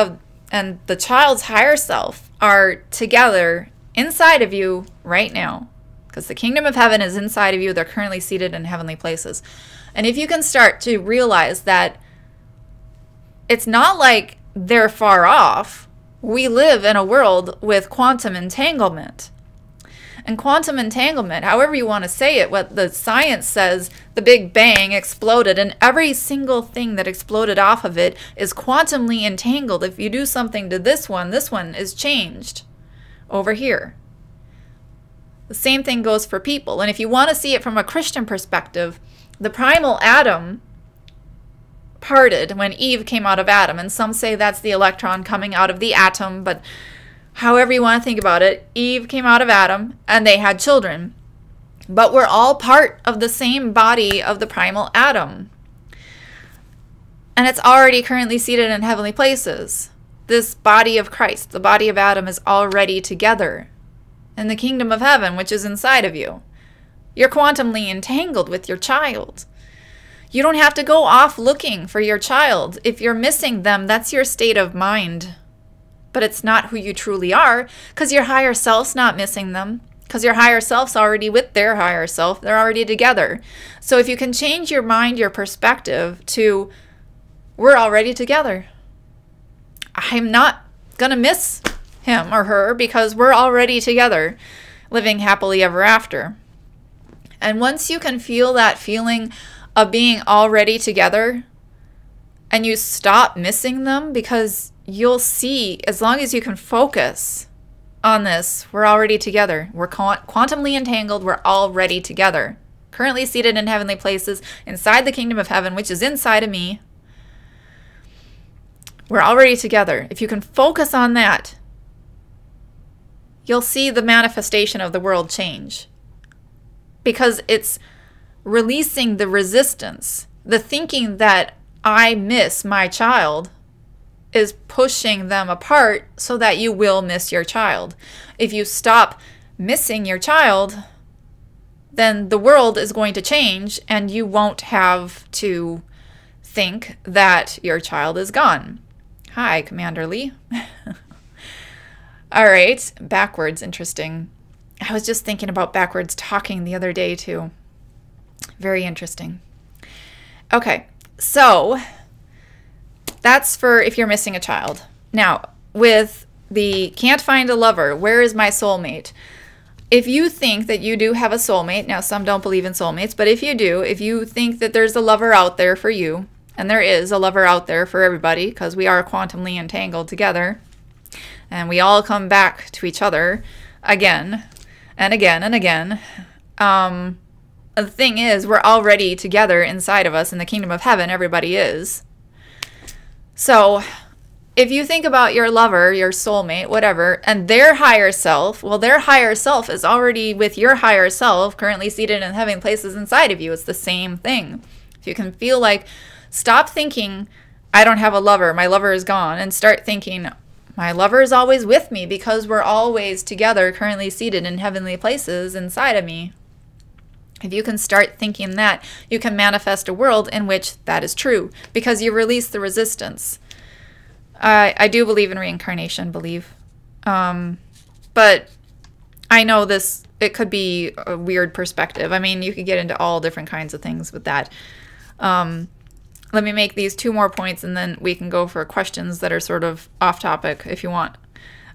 and the child's higher self are together inside of you right now, because the kingdom of heaven is inside of you. They're currently seated in heavenly places. And if you can start to realize that it's not like they're far off we live in a world with quantum entanglement. And quantum entanglement, however you want to say it, what the science says, the Big Bang exploded, and every single thing that exploded off of it is quantumly entangled. If you do something to this one is changed over here. The same thing goes for people. And if you want to see it from a Christian perspective, the primal atom parted when Eve came out of Adam. And some say that's the electron coming out of the atom, but however you want to think about it, Eve came out of Adam and they had children. But we're all part of the same body of the primal atom. And it's already currently seated in heavenly places. This body of Christ, the body of Adam, is already together in the kingdom of heaven, which is inside of you. You're quantumly entangled with your child. You don't have to go off looking for your child. If you're missing them, that's your state of mind. But it's not who you truly are, because your higher self's not missing them, because your higher self's already with their higher self. They're already together. So if you can change your mind, your perspective to, we're already together. I'm not going to miss him or her because we're already together, living happily ever after. And once you can feel that feeling of being already together, and you stop missing them, because you'll see, as long as you can focus on this, we're already together. We're quantumly entangled. We're already together. Currently seated in heavenly places inside the kingdom of heaven, which is inside of me. We're already together. If you can focus on that, you'll see the manifestation of the world change. Because it's releasing the resistance. The thinking that I miss my child is pushing them apart so that you will miss your child. If you stop missing your child, then the world is going to change and you won't have to think that your child is gone. Hi, Commander Lee. All right, backwards, interesting. I was just thinking about backwards talking the other day too. Very interesting. Okay, so that's for if you're missing a child. Now, with the can't find a lover, where is my soulmate? If you think that you do have a soulmate, now some don't believe in soulmates, but if you do, if you think that there's a lover out there for you, and there is a lover out there for everybody, because we are quantumly entangled together, and we all come back to each other again and again and again. The thing is, we're already together inside of us in the kingdom of heaven. Everybody is. So if you think about your lover, your soulmate, whatever, and their higher self, well, their higher self is already with your higher self, currently seated in heavenly places inside of you. It's the same thing. If you can feel like, stop thinking, I don't have a lover, my lover is gone, and start thinking, my lover is always with me because we're always together, currently seated in heavenly places inside of me. If you can start thinking that, you can manifest a world in which that is true, because you release the resistance. I do believe in reincarnation, but I know this, it could be a weird perspective. I mean, you could get into all different kinds of things with that. Let me make these two more points, and then we can go for questions that are sort of off topic if you want.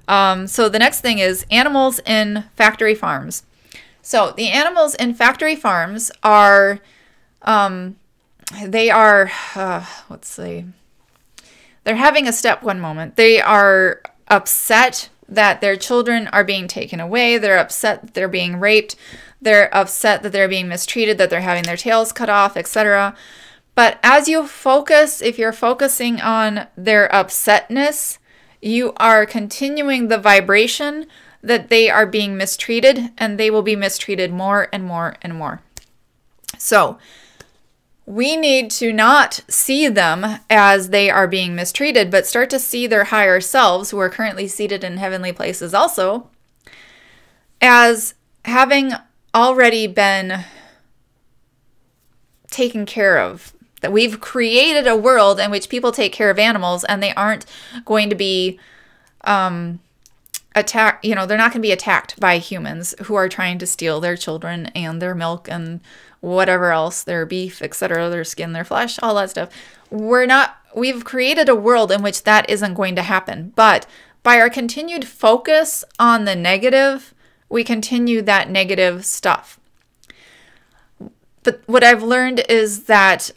So the next thing is animals in factory farms. So the animals in factory farms are, let's see, they're having a step one moment. They are upset that their children are being taken away. They're upset that they're being raped. They're upset that they're being mistreated, that they're having their tails cut off, etc. But as you focus, if you're focusing on their upsetness, you are continuing the vibration that they are being mistreated, and they will be mistreated more and more and more. So we need to not see them as they are being mistreated, but start to see their higher selves, who are currently seated in heavenly places also, as having already been taken care of. That we've created a world in which people take care of animals, and they aren't going to be attacked, they're not going to be attacked by humans who are trying to steal their children and their milk and whatever else, their beef, etc., their skin, their flesh, all that stuff. We've created a world in which that isn't going to happen. But by our continued focus on the negative, we continue that negative stuff. But what I've learned is that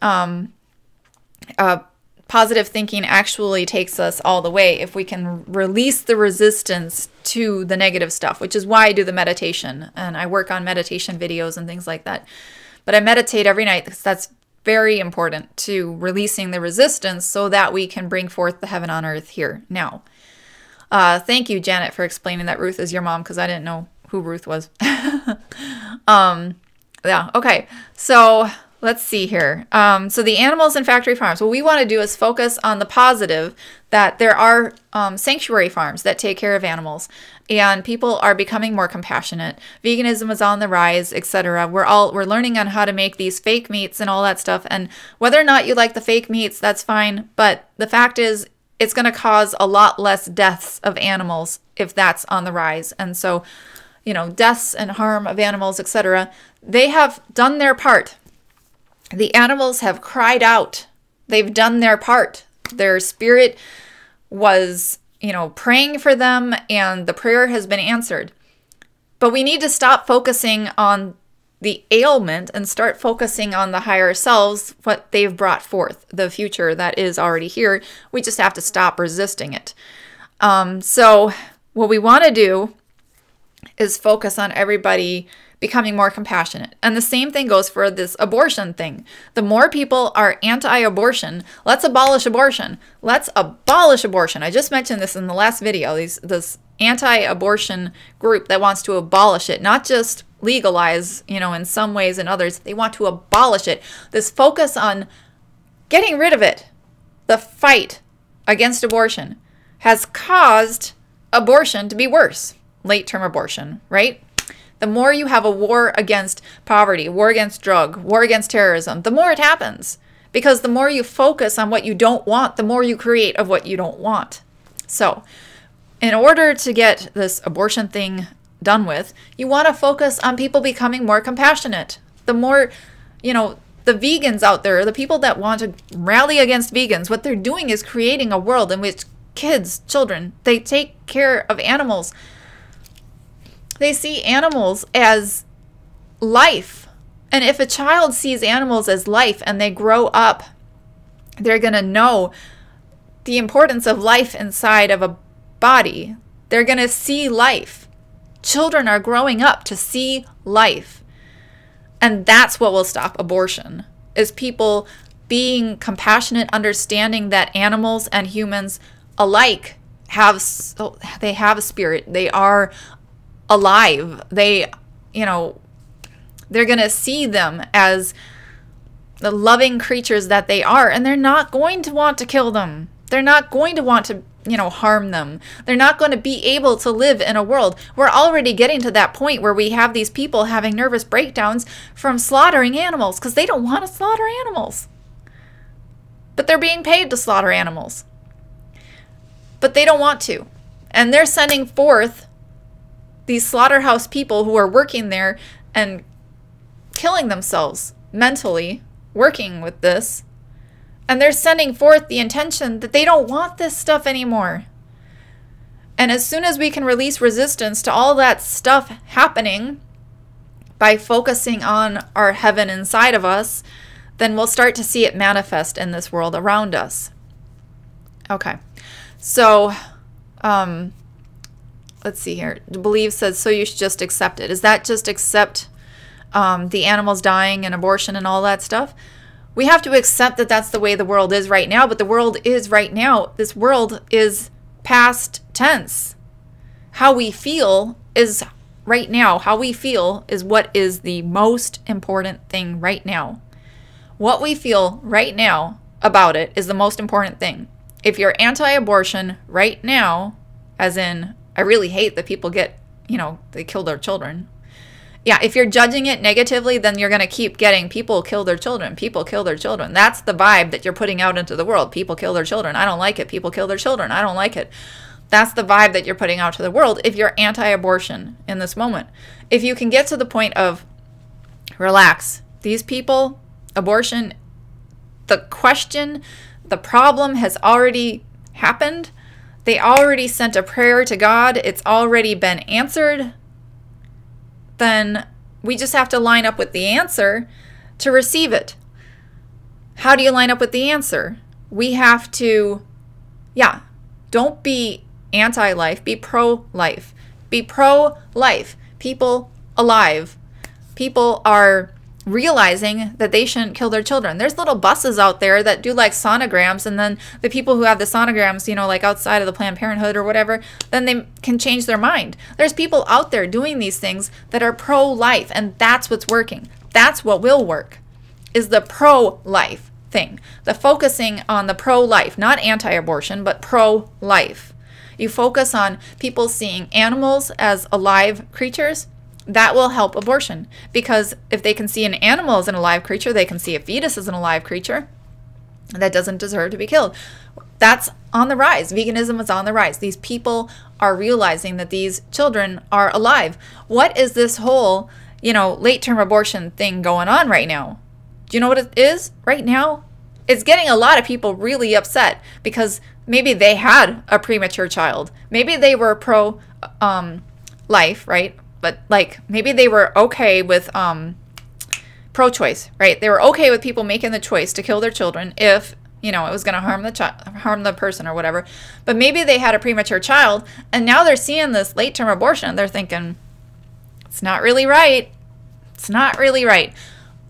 positive thinking actually takes us all the way if we can release the resistance to the negative stuff, which is why I do the meditation. And I work on meditation videos and things like that. But I meditate every night because that's very important to releasing the resistance so that we can bring forth the heaven on earth here now. Thank you, Janet, for explaining that Ruth is your mom, because I didn't know who Ruth was. Yeah, okay. So let's see here. So the animals in factory farms, what we want to do is focus on the positive, that there are sanctuary farms that take care of animals, and people are becoming more compassionate. Veganism is on the rise, etc. We're learning on how to make these fake meats and all that stuff. And whether or not you like the fake meats, that's fine. But the fact is, it's going to cause a lot less deaths of animals if that's on the rise. And so, you know, deaths and harm of animals, etc., they have done their part. The animals have cried out. They've done their part. Their spirit was, you know, praying for them, and the prayer has been answered. But we need to stop focusing on the ailment and start focusing on the higher selves, what they've brought forth, the future that is already here. We just have to stop resisting it. So what we want to do is focus on everybody becoming more compassionate. And the same thing goes for this abortion thing. The more people are anti-abortion, let's abolish abortion. Let's abolish abortion. I just mentioned this in the last video, this anti-abortion group that wants to abolish it, not just legalize, you know, in some ways and others. They want to abolish it. This focus on getting rid of it, the fight against abortion, has caused abortion to be worse. Late-term abortion, right? The more you have a war against poverty, war against drug, war against terrorism, the more it happens. Because the more you focus on what you don't want, the more you create of what you don't want. So, in order to get this abortion thing done with, you want to focus on people becoming more compassionate. The more, you know, the vegans out there, the people that want to rally against vegans, what they're doing is creating a world in which kids, children, they take care of animals. They see animals as life. And if a child sees animals as life and they grow up, they're going to know the importance of life inside of a body. They're going to see life. Children are growing up to see life. And that's what will stop abortion, is people being compassionate, understanding that animals and humans alike have a spirit. They are alive. They, you know, they're going to see them as the loving creatures that they are, and they're not going to want to kill them. They're not going to want to, you know, harm them. They're not going to be able to live in a world. We're already getting to that point where we have these people having nervous breakdowns from slaughtering animals because they don't want to slaughter animals. But they're being paid to slaughter animals. But they don't want to. And they're sending forth these slaughterhouse people who are working there and killing themselves mentally, working with this. And they're sending forth the intention that they don't want this stuff anymore. And as soon as we can release resistance to all that stuff happening by focusing on our heaven inside of us, then we'll start to see it manifest in this world around us. Okay. So, let's see here. Believe says, so you should just accept it. Is that just accept the animals dying and abortion and all that stuff? We have to accept that that's the way the world is right now, but the world is right now. This world is past tense. How we feel is right now. How we feel is what is the most important thing right now. What we feel right now about it is the most important thing. If you're anti-abortion right now, as in, I really hate that people get, you know, they kill their children. Yeah, if you're judging it negatively, then you're going to keep getting people kill their children. People kill their children. That's the vibe that you're putting out into the world. People kill their children. I don't like it. People kill their children. I don't like it. That's the vibe that you're putting out to the world if you're anti-abortion in this moment. If you can get to the point of, relax, these people, abortion, the question, the problem has already happened. they already sent a prayer to God, it's already been answered, then we just have to line up with the answer to receive it. How do you line up with the answer? We have to, don't be anti-life, be pro-life. Be pro-life. People alive. People are realizing that they shouldn't kill their children. There's little buses out there that do like sonograms, and then the people who have the sonograms, you know, like outside of the Planned Parenthood or whatever, then they can change their mind. There's people out there doing these things that are pro-life, and that's what's working. That's what will work, is the pro-life thing. The focusing on the pro-life, not anti-abortion, but pro-life. You focus on people seeing animals as alive creatures. That will help abortion, because if they can see an animal as an alive creature, they can see a fetus as an alive creature that doesn't deserve to be killed. That's on the rise. Veganism is on the rise. These people are realizing that these children are alive. What is this whole, late-term abortion thing going on right now? Do you know what it is right now? It's getting a lot of people really upset because maybe they had a premature child. Maybe they were pro-life, right? But like maybe they were okay with pro-choice, right? They were okay with people making the choice to kill their children if, it was going to harm the person or whatever. But maybe they had a premature child, and now they're seeing this late-term abortion. They're thinking, it's not really right. It's not really right.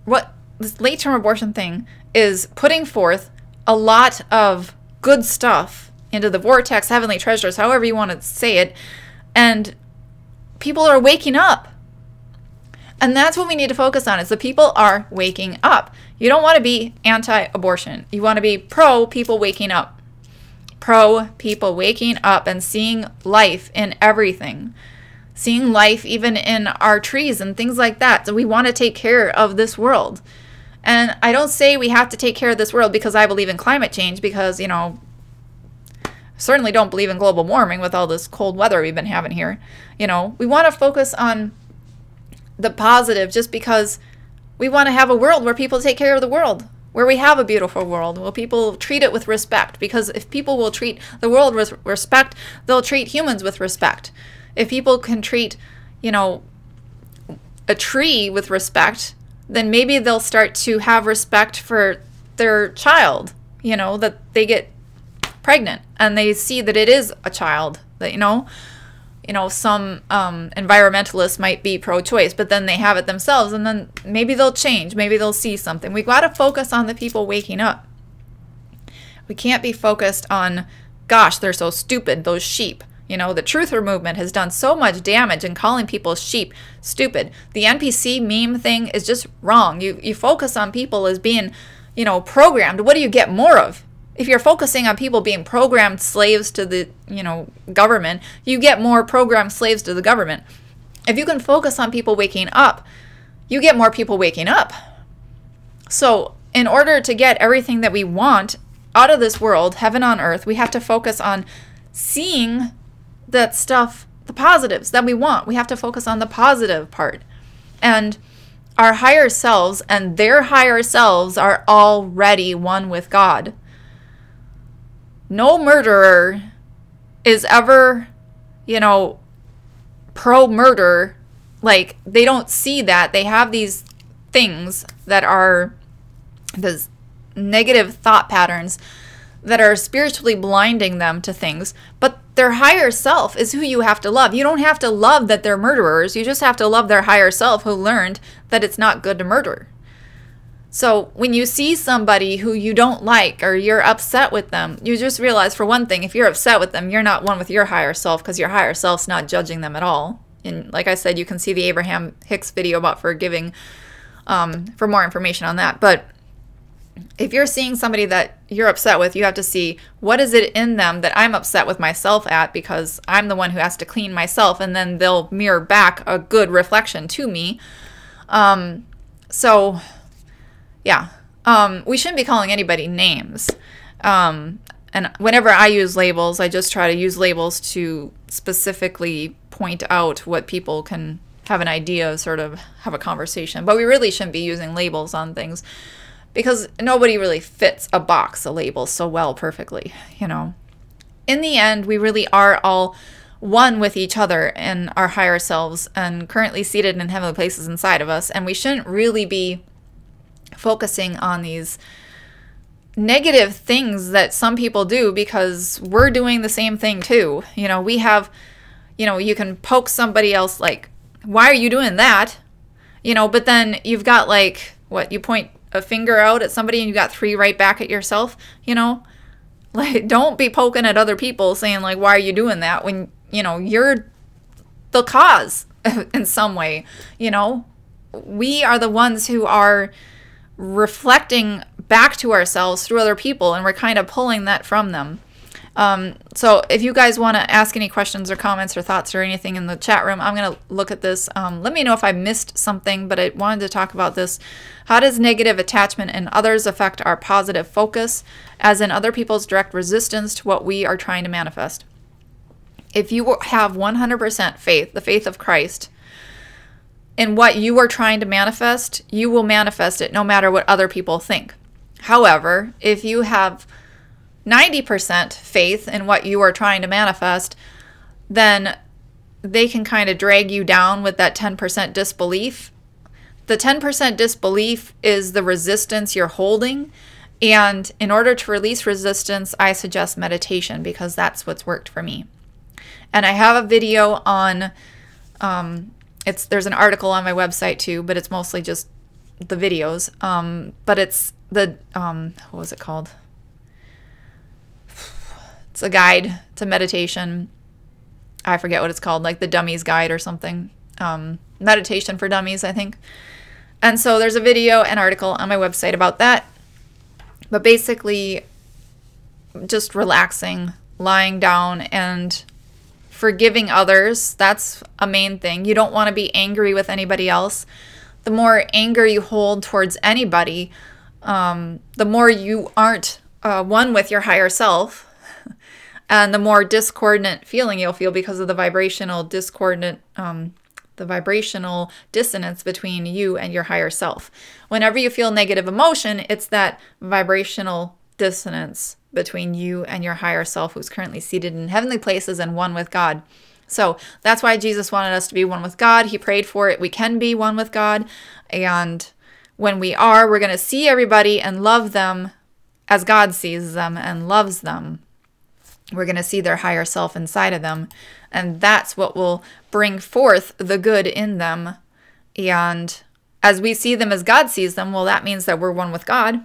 What this late-term abortion thing is putting forth a lot of good stuff into the vortex, heavenly treasures, however you want to say it, and people are waking up. And that's what we need to focus on, is the people are waking up. You don't want to be anti-abortion. You want to be pro people waking up. Pro people waking up and seeing life in everything. Seeing life even in our trees and things like that. So we want to take care of this world. And I don't say we have to take care of this world because I believe in climate change, because, certainly don't believe in global warming with all this cold weather we've been having here. We want to focus on the positive just because we want to have a world where people take care of the world, where we have a beautiful world, where people treat it with respect. Because if people will treat the world with respect, they'll treat humans with respect. If people can treat, a tree with respect, then maybe they'll start to have respect for their child, that they get pregnant and they see that it is a child, that some environmentalists might be pro-choice, but then they have it themselves, and then maybe they'll change, maybe they'll see something. We've got to focus on the people waking up. We can't be focused on, gosh, they're so stupid, those sheep. The truther movement has done so much damage in calling people sheep stupid. The NPC meme thing is just wrong. You focus on people as being, programmed. What do you get more of? If you're focusing on people being programmed slaves to the, government, you get more programmed slaves to the government. If you can focus on people waking up, you get more people waking up. So in order to get everything that we want out of this world, heaven on earth, we have to focus on seeing that stuff, the positives that we want. We have to focus on the positive part. And our higher selves and their higher selves are already one with God. No murderer is ever, pro-murder. Like, they don't see that. They have these things that are these negative thought patterns that are spiritually blinding them to things. But their higher self is who you have to love. You don't have to love that they're murderers. You just have to love their higher self who learned that it's not good to murder. So when you see somebody who you don't like or you're upset with them, you just realize, for one thing, if you're upset with them, you're not one with your higher self, because your higher self's not judging them at all. And like I said, you can see the Abraham Hicks video about forgiving for more information on that. But if you're seeing somebody that you're upset with, you have to see, what is it in them that I'm upset with myself at, because I'm the one who has to clean myself, and then they'll mirror back a good reflection to me. We shouldn't be calling anybody names. And whenever I use labels, I just try to use labels to specifically point out what people can have an idea, sort of have a conversation. But we really shouldn't be using labels on things, because nobody really fits a box of labels so well perfectly, in the end, we really are all one with each other and our higher selves and currently seated in heavenly places inside of us. And we shouldn't really be focusing on these negative things that some people do, because we're doing the same thing too. You know, we have, you know, you can poke somebody else like, why are you doing that? You know, but then you've got like, what, you point a finger out at somebody and you got 3 right back at yourself, you know? Like, don't be poking at other people saying like, why are you doing that, when, you know, you're the cause in some way. You know, we are the ones who are reflecting back to ourselves through other people, and we're kind of pulling that from them. So if you guys want to ask any questions or comments or thoughts or anything in the chat room, I'm going to look at this. Let me know if I missed something, but I wanted to talk about this. How does negative attachment in others affect our positive focus, as in other people's direct resistance to what we are trying to manifest? If you have 100% faith, the faith of Christ, in what you are trying to manifest, you will manifest it no matter what other people think. However, if you have 90% faith in what you are trying to manifest, then they can kind of drag you down with that 10% disbelief. The 10% disbelief is the resistance you're holding. And in order to release resistance, I suggest meditation, because that's what's worked for me. And I have a video on, there's an article on my website too, but it's mostly just the videos. But it's the, what was it called? It's a guide to meditation. I forget what it's called, like the Dummies Guide or something. Meditation for Dummies, I think. And so there's a video and article on my website about that. But basically, just relaxing, lying down, and forgiving others. That's a main thing. You don't want to be angry with anybody else. The more anger you hold towards anybody, the more you aren't one with your higher self. And the more discordant feeling you'll feel, because of the vibrational discordant, the vibrational dissonance between you and your higher self. Whenever you feel negative emotion, it's that vibrational dissonance between you and your higher self, who's currently seated in heavenly places and one with God. So that's why Jesus wanted us to be one with God. He prayed for it. We can be one with God. And when we are, we're going to see everybody and love them as God sees them and loves them. We're going to see their higher self inside of them. And that's what will bring forth the good in them. And as we see them as God sees them, well, that means that we're one with God.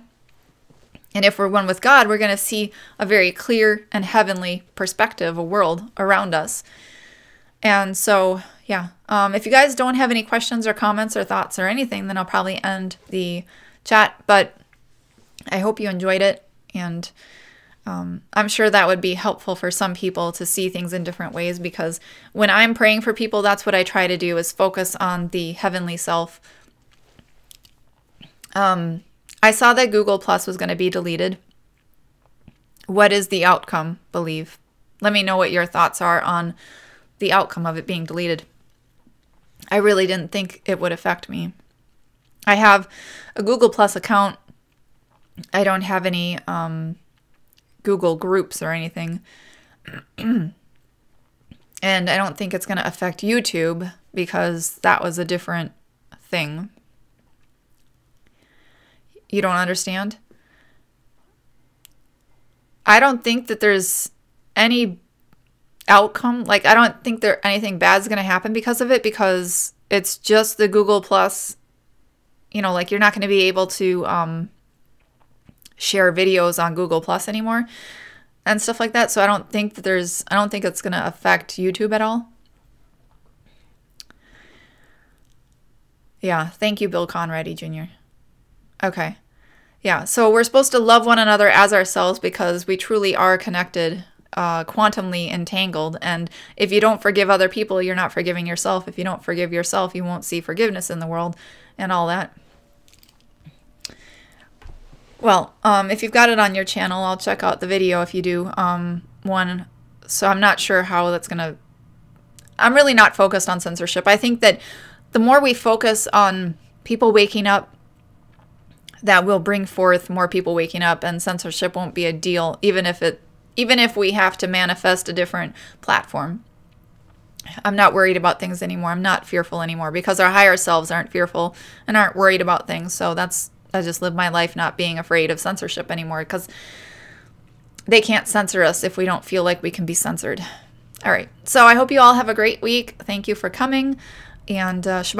And if we're one with God, we're going to see a very clear and heavenly perspective, a world around us. And so, yeah, if you guys don't have any questions or comments or thoughts or anything, then I'll probably end the chat. But I hope you enjoyed it. And I'm sure that would be helpful for some people to see things in different ways, because when I'm praying for people, that's what I try to do, is focus on the heavenly self. I saw that Google Plus was going to be deleted. What is the outcome, Believe? Let me know what your thoughts are on the outcome of it being deleted. I really didn't think it would affect me. I have a Google Plus account. I don't have any Google groups or anything. And I don't think it's going to affect YouTube, because that was a different thing. You don't understand? I don't think that there's any outcome. Like, I don't think anything bad is going to happen because of it, because it's just the Google Plus. You know, like, you're not going to be able to share videos on Google Plus anymore and stuff like that. So I don't think that I don't think it's going to affect YouTube at all. Yeah. Thank you, Bill Conradi Jr. Okay. Yeah. So we're supposed to love one another as ourselves, because we truly are connected, quantumly entangled. And if you don't forgive other people, you're not forgiving yourself. If you don't forgive yourself, you won't see forgiveness in the world and all that. Well, if you've got it on your channel, I'll check out the video if you do one. So I'm not sure how that's going to... I'm really not focused on censorship. I think that the more we focus on people waking up, that will bring forth more people waking up, and censorship won't be a deal, even if even if we have to manifest a different platform. I'm not worried about things anymore. I'm not fearful anymore because our higher selves aren't fearful and aren't worried about things. So I just live my life not being afraid of censorship anymore because they can't censor us if we don't feel like we can be censored. All right. So I hope you all have a great week. Thank you for coming, and Shabbat